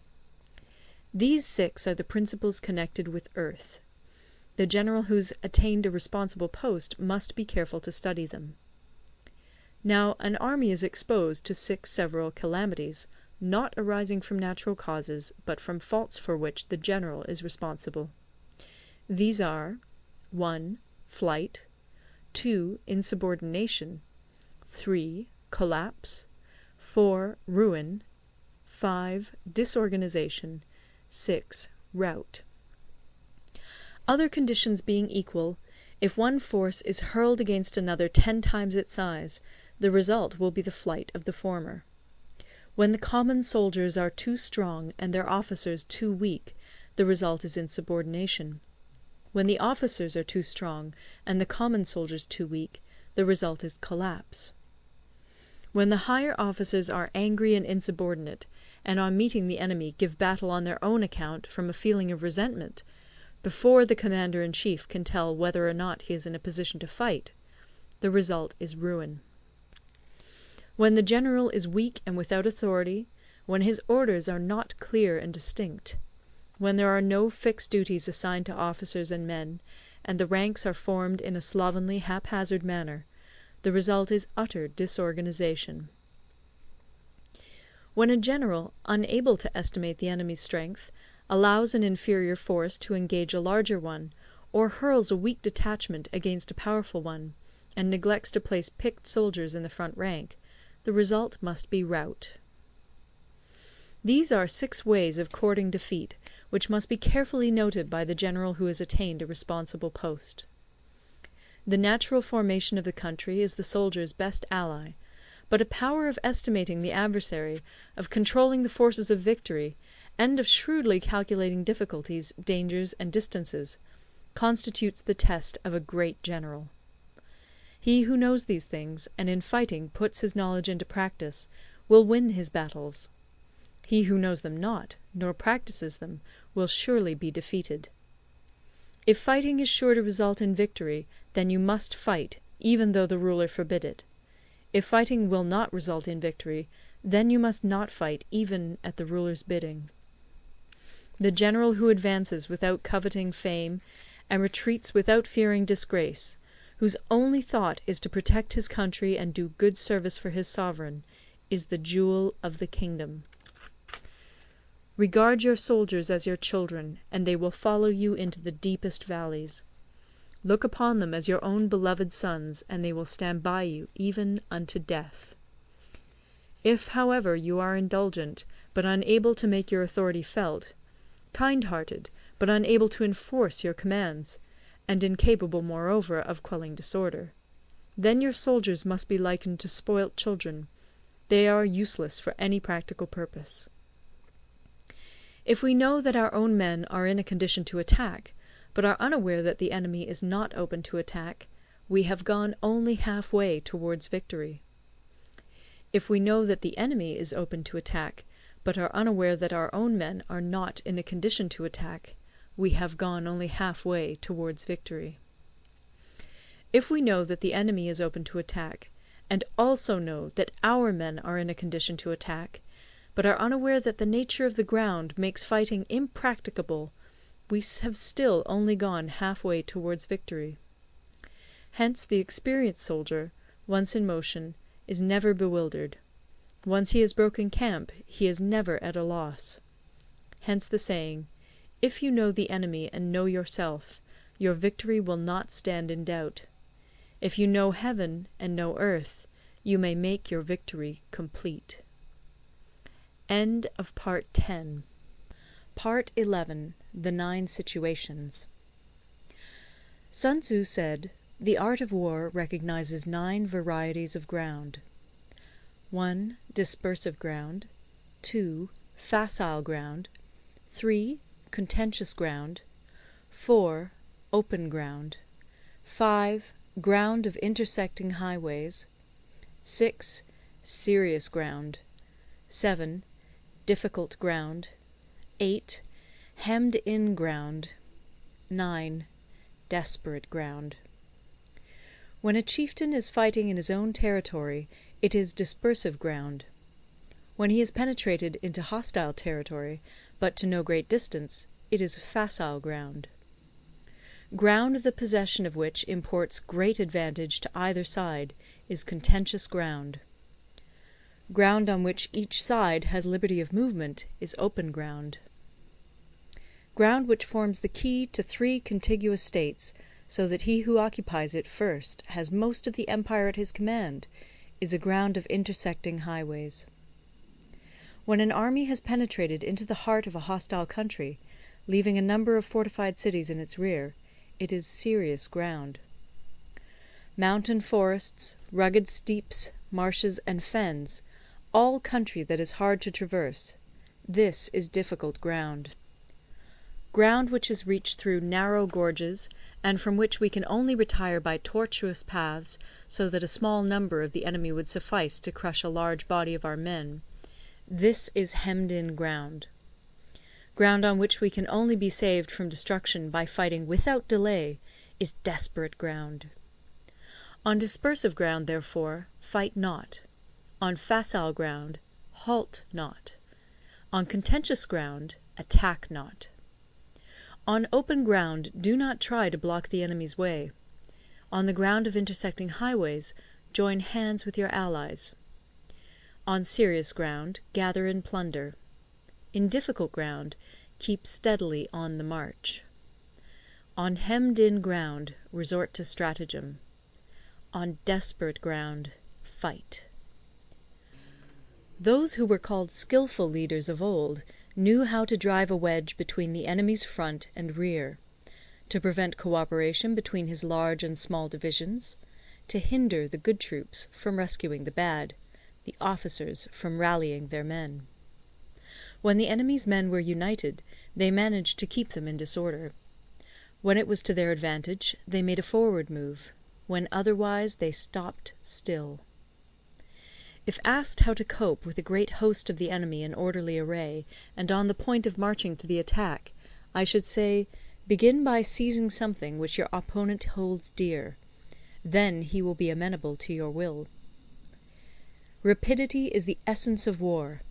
These 6 are the principles connected with earth. The general who's attained a responsible post must be careful to study them. Now, an army is exposed to 6 several calamities, not arising from natural causes, but from faults for which the general is responsible. These are 1. Flight, 2. Insubordination, 3. Collapse, 4. Ruin, 5. Disorganization, 6. Rout. Other conditions being equal, if one force is hurled against another 10 times its size, the result will be the flight of the former. When the common soldiers are too strong and their officers too weak, the result is insubordination. When the officers are too strong and the common soldiers too weak, the result is collapse. When the higher officers are angry and insubordinate, and on meeting the enemy give battle on their own account from a feeling of resentment, before the commander-in-chief can tell whether or not he is in a position to fight, the result is ruin. When the general is weak and without authority, when his orders are not clear and distinct, when there are no fixed duties assigned to officers and men, and the ranks are formed in a slovenly, haphazard manner, the result is utter disorganization. When a general, unable to estimate the enemy's strength, allows an inferior force to engage a larger one, or hurls a weak detachment against a powerful one, and neglects to place picked soldiers in the front rank, the result must be rout. These are 6 ways of courting defeat, which must be carefully noted by the general who has attained a responsible post. The natural formation of the country is the soldier's best ally, but a power of estimating the adversary, of controlling the forces of victory, and of shrewdly calculating difficulties, dangers, and distances, constitutes the test of a great general. He who knows these things, and in fighting puts his knowledge into practice, will win his battles. He who knows them not, nor practises them, will surely be defeated. If fighting is sure to result in victory, then you must fight, even though the ruler forbid it. If fighting will not result in victory, then you must not fight even at the ruler's bidding. The general who advances without coveting fame, and retreats without fearing disgrace, whose only thought is to protect his country and do good service for his sovereign, is the jewel of the kingdom. Regard your soldiers as your children, and they will follow you into the deepest valleys. Look upon them as your own beloved sons, and they will stand by you even unto death. If, however, you are indulgent, but unable to make your authority felt, kind-hearted, but unable to enforce your commands, and incapable, moreover, of quelling disorder, then your soldiers must be likened to spoilt children. They are useless for any practical purpose. If we know that our own men are in a condition to attack, but are unaware that the enemy is not open to attack, we have gone only half-way towards victory. If we know that the enemy is open to attack, but are unaware that our own men are not in a condition to attack, we have gone only half-way towards victory. If we know that the enemy is open to attack, and also know that our men are in a condition to attack, but are unaware that the nature of the ground makes fighting impracticable, we have still only gone half-way towards victory. Hence the experienced soldier, once in motion, is never bewildered. Once he has broken camp, he is never at a loss. Hence the saying, "If you know the enemy and know yourself, your victory will not stand in doubt. If you know heaven and know earth, you may make your victory complete." End of Part 10. Part 11. The 9 Situations. Sun Tzu said, "The art of war recognizes 9 varieties of ground. 1. Dispersive ground. 2. Facile ground. 3. Contentious ground. 4. Open ground. 5. Ground of intersecting highways. 6. Serious ground. 7. Difficult ground. 8. Hemmed-in ground. 9. Desperate ground. When a chieftain is fighting in his own territory, it is dispersive ground. When he has penetrated into hostile territory, but to no great distance, it is facile ground. Ground the possession of which imports great advantage to either side is contentious ground. Ground on which each side has liberty of movement is open ground. Ground which forms the key to 3 contiguous states, so that he who occupies it first has most of the empire at his command, is a ground of intersecting highways. When an army has penetrated into the heart of a hostile country, leaving a number of fortified cities in its rear, it is serious ground. Mountain forests, rugged steeps, marshes, and fens, all country that is hard to traverse, this is difficult ground. Ground which is reached through narrow gorges, and from which we can only retire by tortuous paths, so that a small number of the enemy would suffice to crush a large body of our men, this is hemmed-in ground. Ground on which we can only be saved from destruction by fighting without delay is desperate ground. On dispersive ground, therefore, fight not. On facile ground, halt not. On contentious ground, attack not. On open ground, do not try to block the enemy's way. On the ground of intersecting highways, join hands with your allies. On serious ground, gather in plunder. In difficult ground, keep steadily on the march. On hemmed-in ground, resort to stratagem. On desperate ground, fight. Those who were called skilful leaders of old knew how to drive a wedge between the enemy's front and rear, to prevent co-operation between his large and small divisions, to hinder the good troops from rescuing the bad, the officers from rallying their men. When the enemy's men were united, they managed to keep them in disorder. When it was to their advantage, they made a forward move; when otherwise, they stopped still. If asked how to cope with a great host of the enemy in orderly array, and on the point of marching to the attack, I should say, begin by seizing something which your opponent holds dear. Then he will be amenable to your will. Rapidity is the essence of war.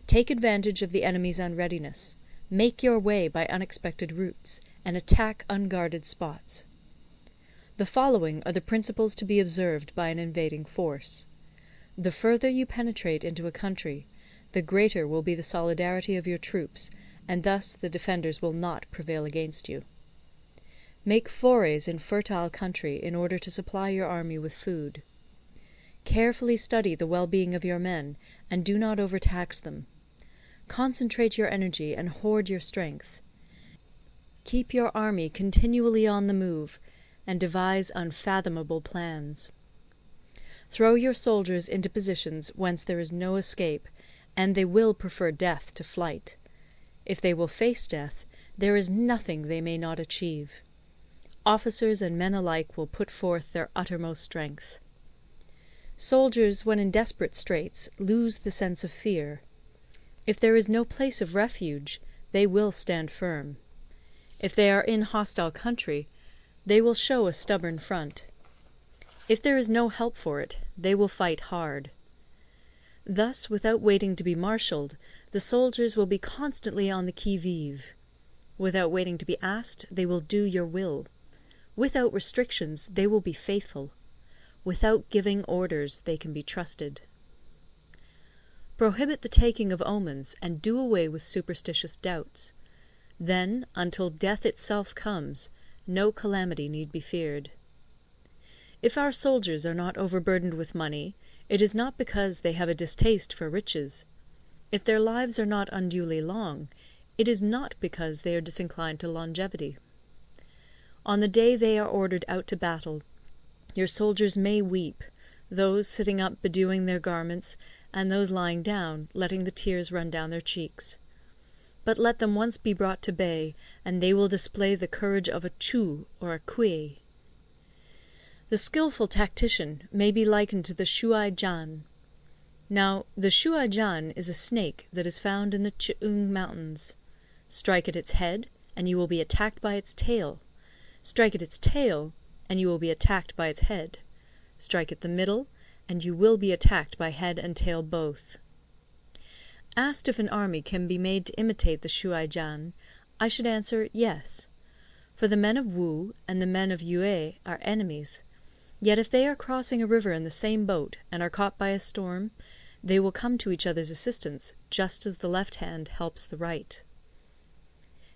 Take advantage of the enemy's unreadiness. Make your way by unexpected routes, and attack unguarded spots. The following are the principles to be observed by an invading force. The further you penetrate into a country, the greater will be the solidarity of your troops, and thus the defenders will not prevail against you. Make forays in fertile country in order to supply your army with food. Carefully study the well-being of your men, and do not overtax them. Concentrate your energy and hoard your strength. Keep your army continually on the move, and devise unfathomable plans. Throw your soldiers into positions whence there is no escape, and they will prefer death to flight. If they will face death, there is nothing they may not achieve. Officers and men alike will put forth their uttermost strength. Soldiers, when in desperate straits, lose the sense of fear. If there is no place of refuge, they will stand firm. If they are in hostile country, they will show a stubborn front. If there is no help for it, they will fight hard. Thus, without waiting to be marshalled, the soldiers will be constantly on the qui-vive. Without waiting to be asked, they will do your will. Without restrictions, they will be faithful. Without giving orders, they can be trusted. Prohibit the taking of omens, and do away with superstitious doubts. Then, until death itself comes, no calamity need be feared. If our soldiers are not overburdened with money, it is not because they have a distaste for riches. If their lives are not unduly long, it is not because they are disinclined to longevity. On the day they are ordered out to battle, your soldiers may weep, those sitting up bedewing their garments, and those lying down, letting the tears run down their cheeks. But let them once be brought to bay, and they will display the courage of a Chu or a Kui. The skilful tactician may be likened to the Shuai Jan. Now, the Shuai Jan is a snake that is found in the Ch'ung Mountains. Strike at its head, and you will be attacked by its tail. Strike at its tail, and you will be attacked by its head. Strike at the middle, and you will be attacked by head and tail both. Asked if an army can be made to imitate the Shuai Jan, I should answer yes. For the men of Wu and the men of Yue are enemies. Yet if they are crossing a river in the same boat, and are caught by a storm, they will come to each other's assistance, just as the left hand helps the right.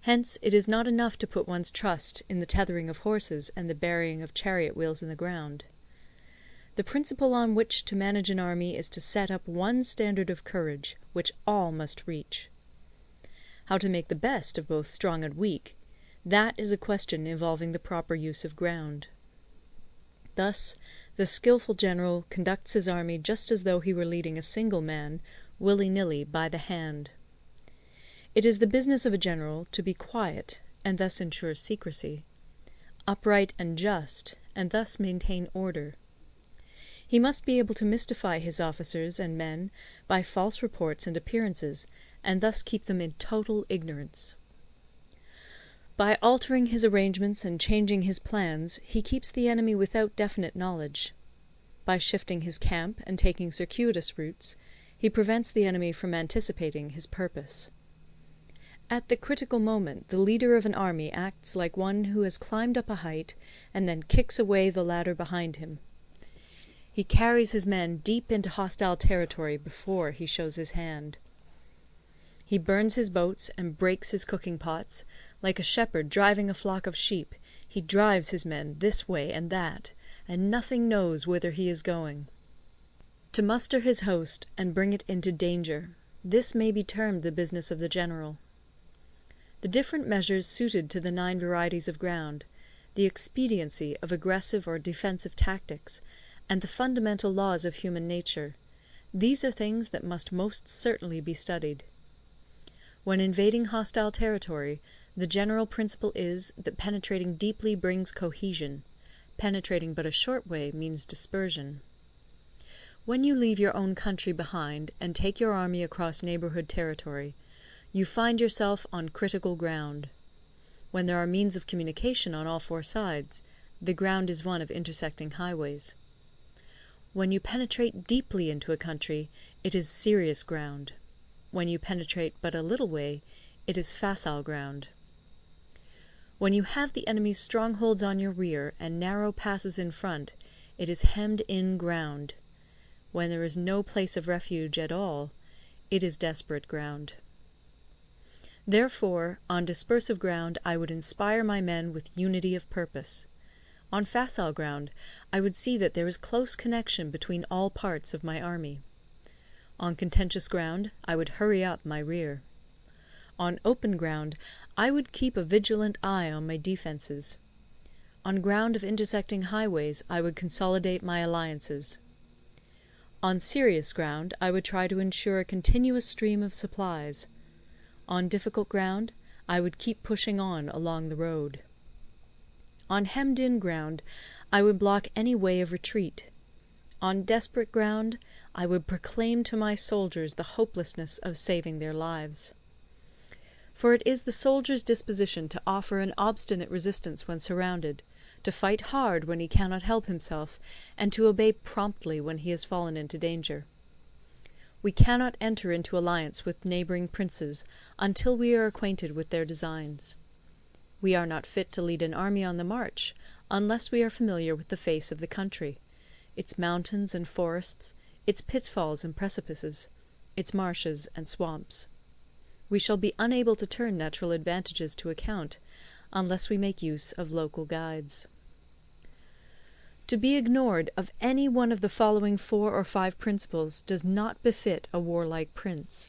Hence it is not enough to put one's trust in the tethering of horses and the burying of chariot wheels in the ground. The principle on which to manage an army is to set up one standard of courage, which all must reach. How to make the best of both strong and weak, that is a question involving the proper use of ground. Thus, the skilful general conducts his army just as though he were leading a single man, willy-nilly, by the hand. It is the business of a general to be quiet, and thus ensure secrecy; upright and just, and thus maintain order. He must be able to mystify his officers and men by false reports and appearances, and thus keep them in total ignorance. By altering his arrangements and changing his plans, he keeps the enemy without definite knowledge. By shifting his camp and taking circuitous routes, he prevents the enemy from anticipating his purpose. At the critical moment, the leader of an army acts like one who has climbed up a height, and then kicks away the ladder behind him. He carries his men deep into hostile territory before he shows his hand. He burns his boats and breaks his cooking pots. Like a shepherd driving a flock of sheep, he drives his men this way and that, and nothing knows whither he is going. To muster his host and bring it into danger, this may be termed the business of the general. The different measures suited to the 9 varieties of ground, the expediency of aggressive or defensive tactics, and the fundamental laws of human nature, these are things that must most certainly be studied. When invading hostile territory, the general principle is that penetrating deeply brings cohesion. Penetrating but a short way means dispersion. When you leave your own country behind and take your army across neighbourhood territory, you find yourself on critical ground. When there are means of communication on all 4 sides, the ground is one of intersecting highways. When you penetrate deeply into a country, it is serious ground. When you penetrate but a little way, it is facile ground. When you have the enemy's strongholds on your rear and narrow passes in front, it is hemmed-in ground. When there is no place of refuge at all, it is desperate ground. Therefore, on dispersive ground I would inspire my men with unity of purpose. On facile ground I would see that there is close connection between all parts of my army. On contentious ground I would hurry up my rear. On open ground I would keep a vigilant eye on my defences. On ground of intersecting highways I would consolidate my alliances. On serious ground I would try to ensure a continuous stream of supplies. On difficult ground I would keep pushing on along the road. On hemmed-in ground I would block any way of retreat. On desperate ground I would proclaim to my soldiers the hopelessness of saving their lives. For it is the soldier's disposition to offer an obstinate resistance when surrounded, to fight hard when he cannot help himself, and to obey promptly when he has fallen into danger. We cannot enter into alliance with neighbouring princes until we are acquainted with their designs. We are not fit to lead an army on the march unless we are familiar with the face of the country, its mountains and forests, its pitfalls and precipices, its marshes and swamps. We shall be unable to turn natural advantages to account unless we make use of local guides. To be ignored of any one of the following 4 or 5 principles does not befit a warlike prince.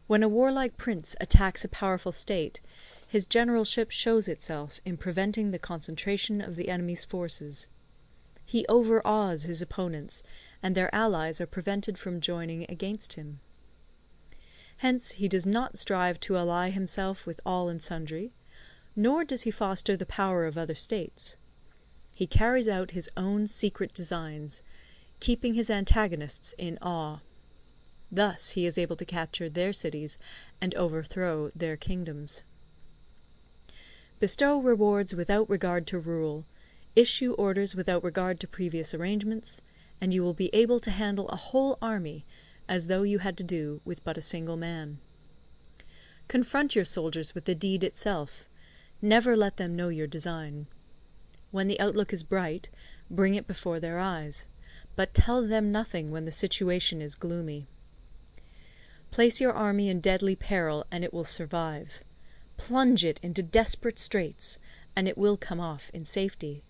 When a warlike prince attacks a powerful state, his generalship shows itself in preventing the concentration of the enemy's forces. He overawes his opponents, and their allies are prevented from joining against him. Hence he does not strive to ally himself with all and sundry, nor does he foster the power of other states. He carries out his own secret designs, keeping his antagonists in awe. Thus he is able to capture their cities and overthrow their kingdoms. Bestow rewards without regard to rule, issue orders without regard to previous arrangements, and you will be able to handle a whole army as though you had to do with but a single man. Confront your soldiers with the deed itself. Never let them know your design. When the outlook is bright, bring it before their eyes, but tell them nothing when the situation is gloomy. Place your army in deadly peril, and it will survive. Plunge it into desperate straits, and it will come off in safety.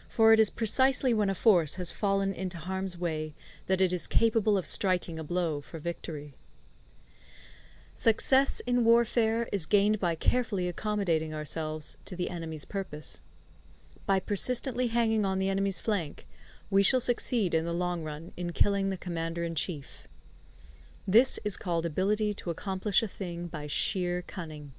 For it is precisely when a force has fallen into harm's way that it is capable of striking a blow for victory. Success in warfare is gained by carefully accommodating ourselves to the enemy's purpose. By persistently hanging on the enemy's flank, we shall succeed in the long run in killing the commander-in-chief. This is called ability to accomplish a thing by sheer cunning.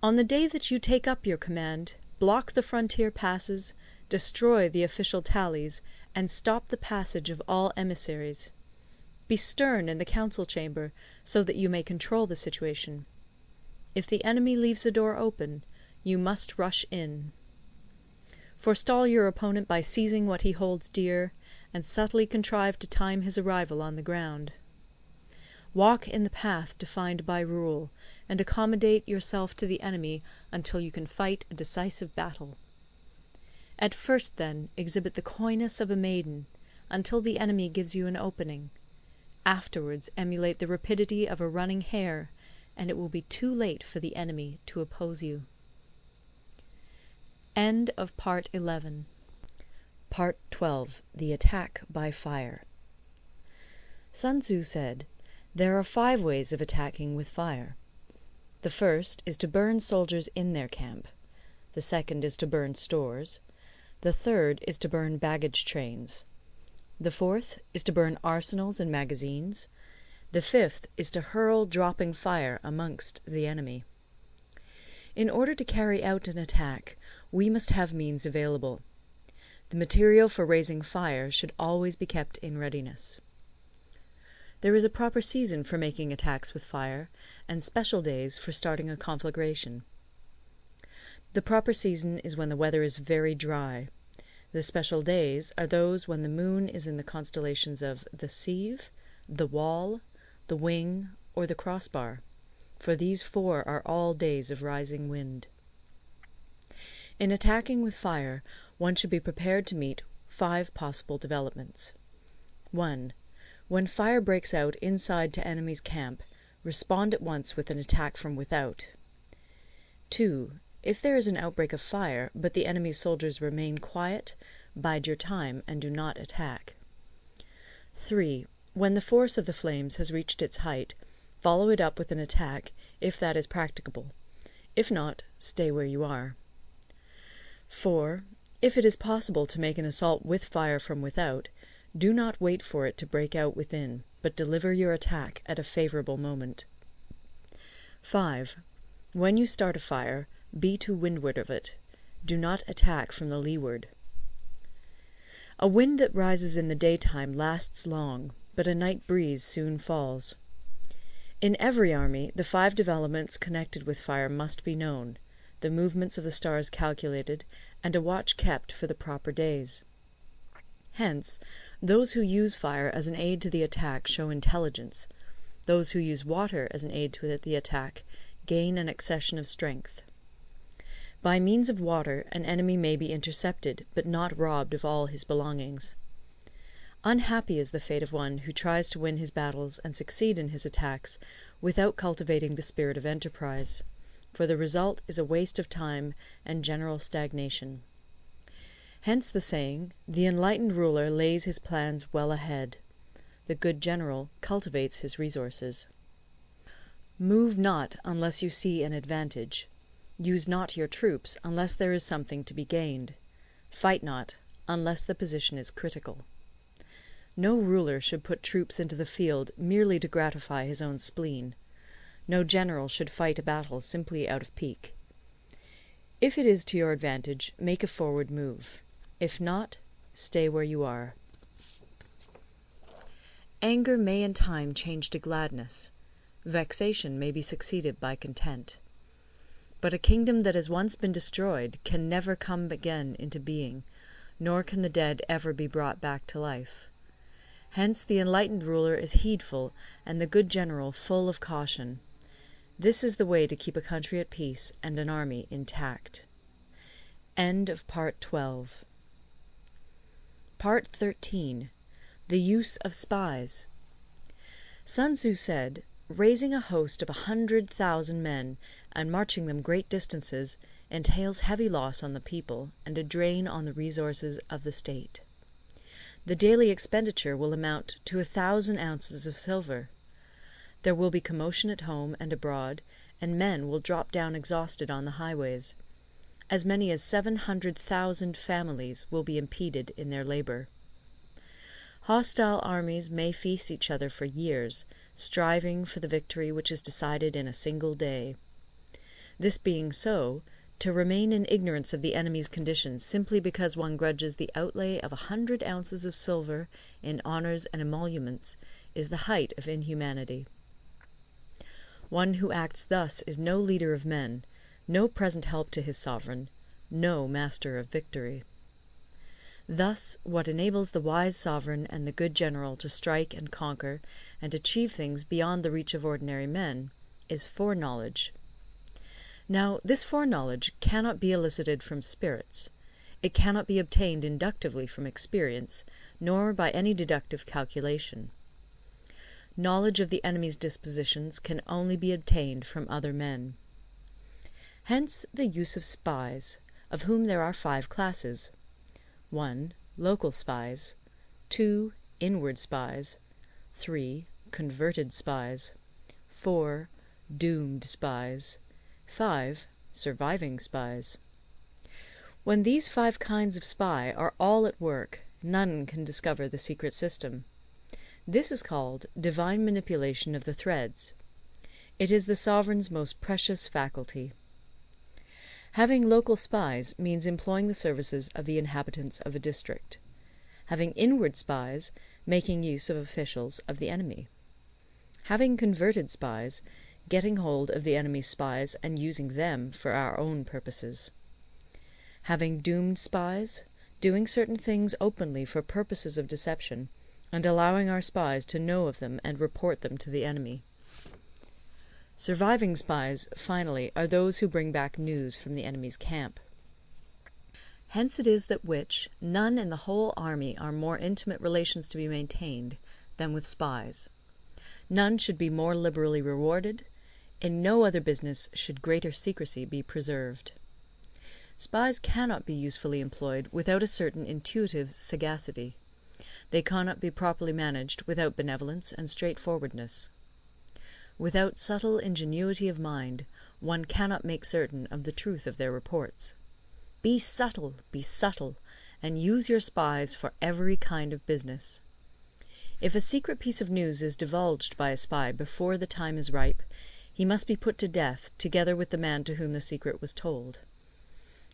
On the day that you take up your command, block the frontier passes, destroy the official tallies, and stop the passage of all emissaries. Be stern in the council chamber, so that you may control the situation. If the enemy leaves a door open, you must rush in. Forestall your opponent by seizing what he holds dear, and subtly contrive to time his arrival on the ground. Walk in the path defined by rule, and accommodate yourself to the enemy until you can fight a decisive battle. At first, then, exhibit the coyness of a maiden, until the enemy gives you an opening. Afterwards emulate the rapidity of a running hare, and it will be too late for the enemy to oppose you. End of Part 11. Part 12. The Attack by Fire. Sun Tzu said, "There are 5 ways of attacking with fire. The first is to burn soldiers in their camp. The second is to burn stores. The third is to burn baggage trains. The fourth is to burn arsenals and magazines. The fifth is to hurl dropping fire amongst the enemy." In order to carry out an attack, we must have means available. The material for raising fire should always be kept in readiness. There is a proper season for making attacks with fire, and special days for starting a conflagration. The proper season is when the weather is very dry. The special days are those when the moon is in the constellations of the Sieve, the Wall, the Wing, or the Crossbar, for these 4 are all days of rising wind. In attacking with fire, one should be prepared to meet 5 possible developments. 1. When fire breaks out inside to enemy's camp, respond at once with an attack from without. 2. If there is an outbreak of fire, but the enemy's soldiers remain quiet, bide your time and do not attack. 3. When the force of the flames has reached its height, follow it up with an attack, if that is practicable. If not, stay where you are. 4. If it is possible to make an assault with fire from without, do not wait for it to break out within, but deliver your attack at a favourable moment. 5. When you start a fire, be to windward of it. Do not attack from the leeward. A wind that rises in the daytime lasts long, but a night breeze soon falls. In every army, the 5 developments connected with fire must be known, the movements of the stars calculated, and a watch kept for the proper days. Hence, those who use fire as an aid to the attack show intelligence. Those who use water as an aid to the attack gain an accession of strength. By means of water, an enemy may be intercepted, but not robbed of all his belongings. Unhappy is the fate of one who tries to win his battles and succeed in his attacks without cultivating the spirit of enterprise, for the result is a waste of time and general stagnation. Hence the saying, "The enlightened ruler lays his plans well ahead. The good general cultivates his resources." Move not unless you see an advantage. Use not your troops unless there is something to be gained. Fight not unless the position is critical. No ruler should put troops into the field merely to gratify his own spleen. No general should fight a battle simply out of pique. If it is to your advantage, make a forward move. If not, stay where you are. Anger may in time change to gladness. Vexation may be succeeded by content. But a kingdom that has once been destroyed can never come again into being, nor can the dead ever be brought back to life. Hence the enlightened ruler is heedful, and the good general full of caution. This is the way to keep a country at peace and an army intact. End of Part 12. Part 13. The Use of Spies. Sun Tzu said, "Raising a host of 100,000 men, and marching them great distances, entails heavy loss on the people, and a drain on the resources of the state. The daily expenditure will amount to 1,000 ounces of silver. There will be commotion at home and abroad, and men will drop down exhausted on the highways. As many as 700,000 families will be impeded in their labour. Hostile armies may feast each other for years, striving for the victory which is decided in a single day. This being so, to remain in ignorance of the enemy's condition simply because one grudges the outlay of 100 ounces of silver in honours and emoluments is the height of inhumanity. One who acts thus is no leader of men, no present help to his sovereign, no master of victory. Thus, what enables the wise sovereign and the good general to strike and conquer, and achieve things beyond the reach of ordinary men, is foreknowledge. Now, this foreknowledge cannot be elicited from spirits. It cannot be obtained inductively from experience, nor by any deductive calculation. Knowledge of the enemy's dispositions can only be obtained from other men. Hence the use of spies, of whom there are 5 classes: 1. Local spies; 2. Inward spies; 3. Converted spies; 4. Doomed spies; 5. Surviving spies. When these 5 kinds of spy are all at work, none can discover the secret system. This is called divine manipulation of the threads. It is the sovereign's most precious faculty. Having local spies means employing the services of the inhabitants of a district. Having inward spies, making use of officials of the enemy. Having converted spies, getting hold of the enemy's spies and using them for our own purposes. Having doomed spies, doing certain things openly for purposes of deception, and allowing our spies to know of them and report them to the enemy. Surviving spies, finally, are those who bring back news from the enemy's camp. Hence it is that none in the whole army are more intimate relations to be maintained than with spies. None should be more liberally rewarded. In no other business should greater secrecy be preserved. Spies cannot be usefully employed without a certain intuitive sagacity. They cannot be properly managed without benevolence and straightforwardness. Without subtle ingenuity of mind, one cannot make certain of the truth of their reports. Be subtle, and use your spies for every kind of business. If a secret piece of news is divulged by a spy before the time is ripe, he must be put to death together with the man to whom the secret was told.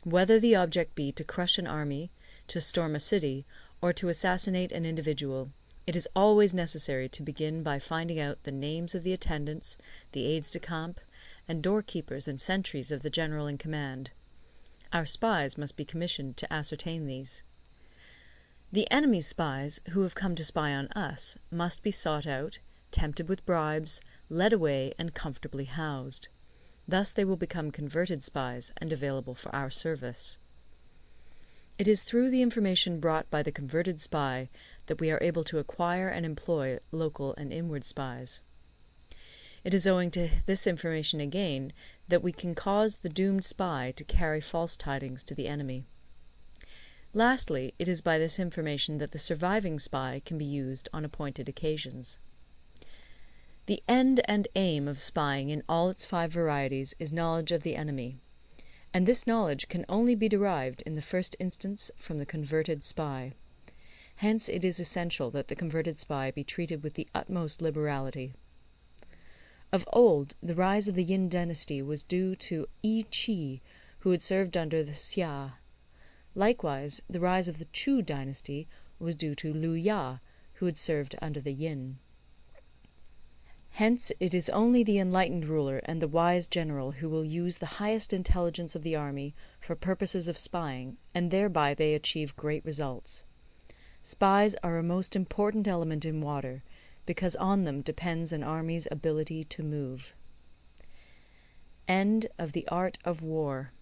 Whether the object be to crush an army, to storm a city, or to assassinate an individual, it is always necessary to begin by finding out the names of the attendants, the aides de camp, and doorkeepers and sentries of the general in command. Our spies must be commissioned to ascertain these. The enemy's spies, who have come to spy on us, must be sought out, tempted with bribes, led away, and comfortably housed. Thus they will become converted spies and available for our service. It is through the information brought by the converted spy that we are able to acquire and employ local and inward spies. It is owing to this information again that we can cause the doomed spy to carry false tidings to the enemy. Lastly, it is by this information that the surviving spy can be used on appointed occasions. The end and aim of spying in all its 5 varieties is knowledge of the enemy, and this knowledge can only be derived in the first instance from the converted spy. Hence it is essential that the converted spy be treated with the utmost liberality. Of old, the rise of the Yin dynasty was due to Yi Qi, who had served under the Xia. Likewise, the rise of the Chu dynasty was due to Liu Ya, who had served under the Yin. Hence it is only the enlightened ruler and the wise general who will use the highest intelligence of the army for purposes of spying, and thereby they achieve great results. Spies are a most important element in water, because on them depends an army's ability to move. End of the Art of War.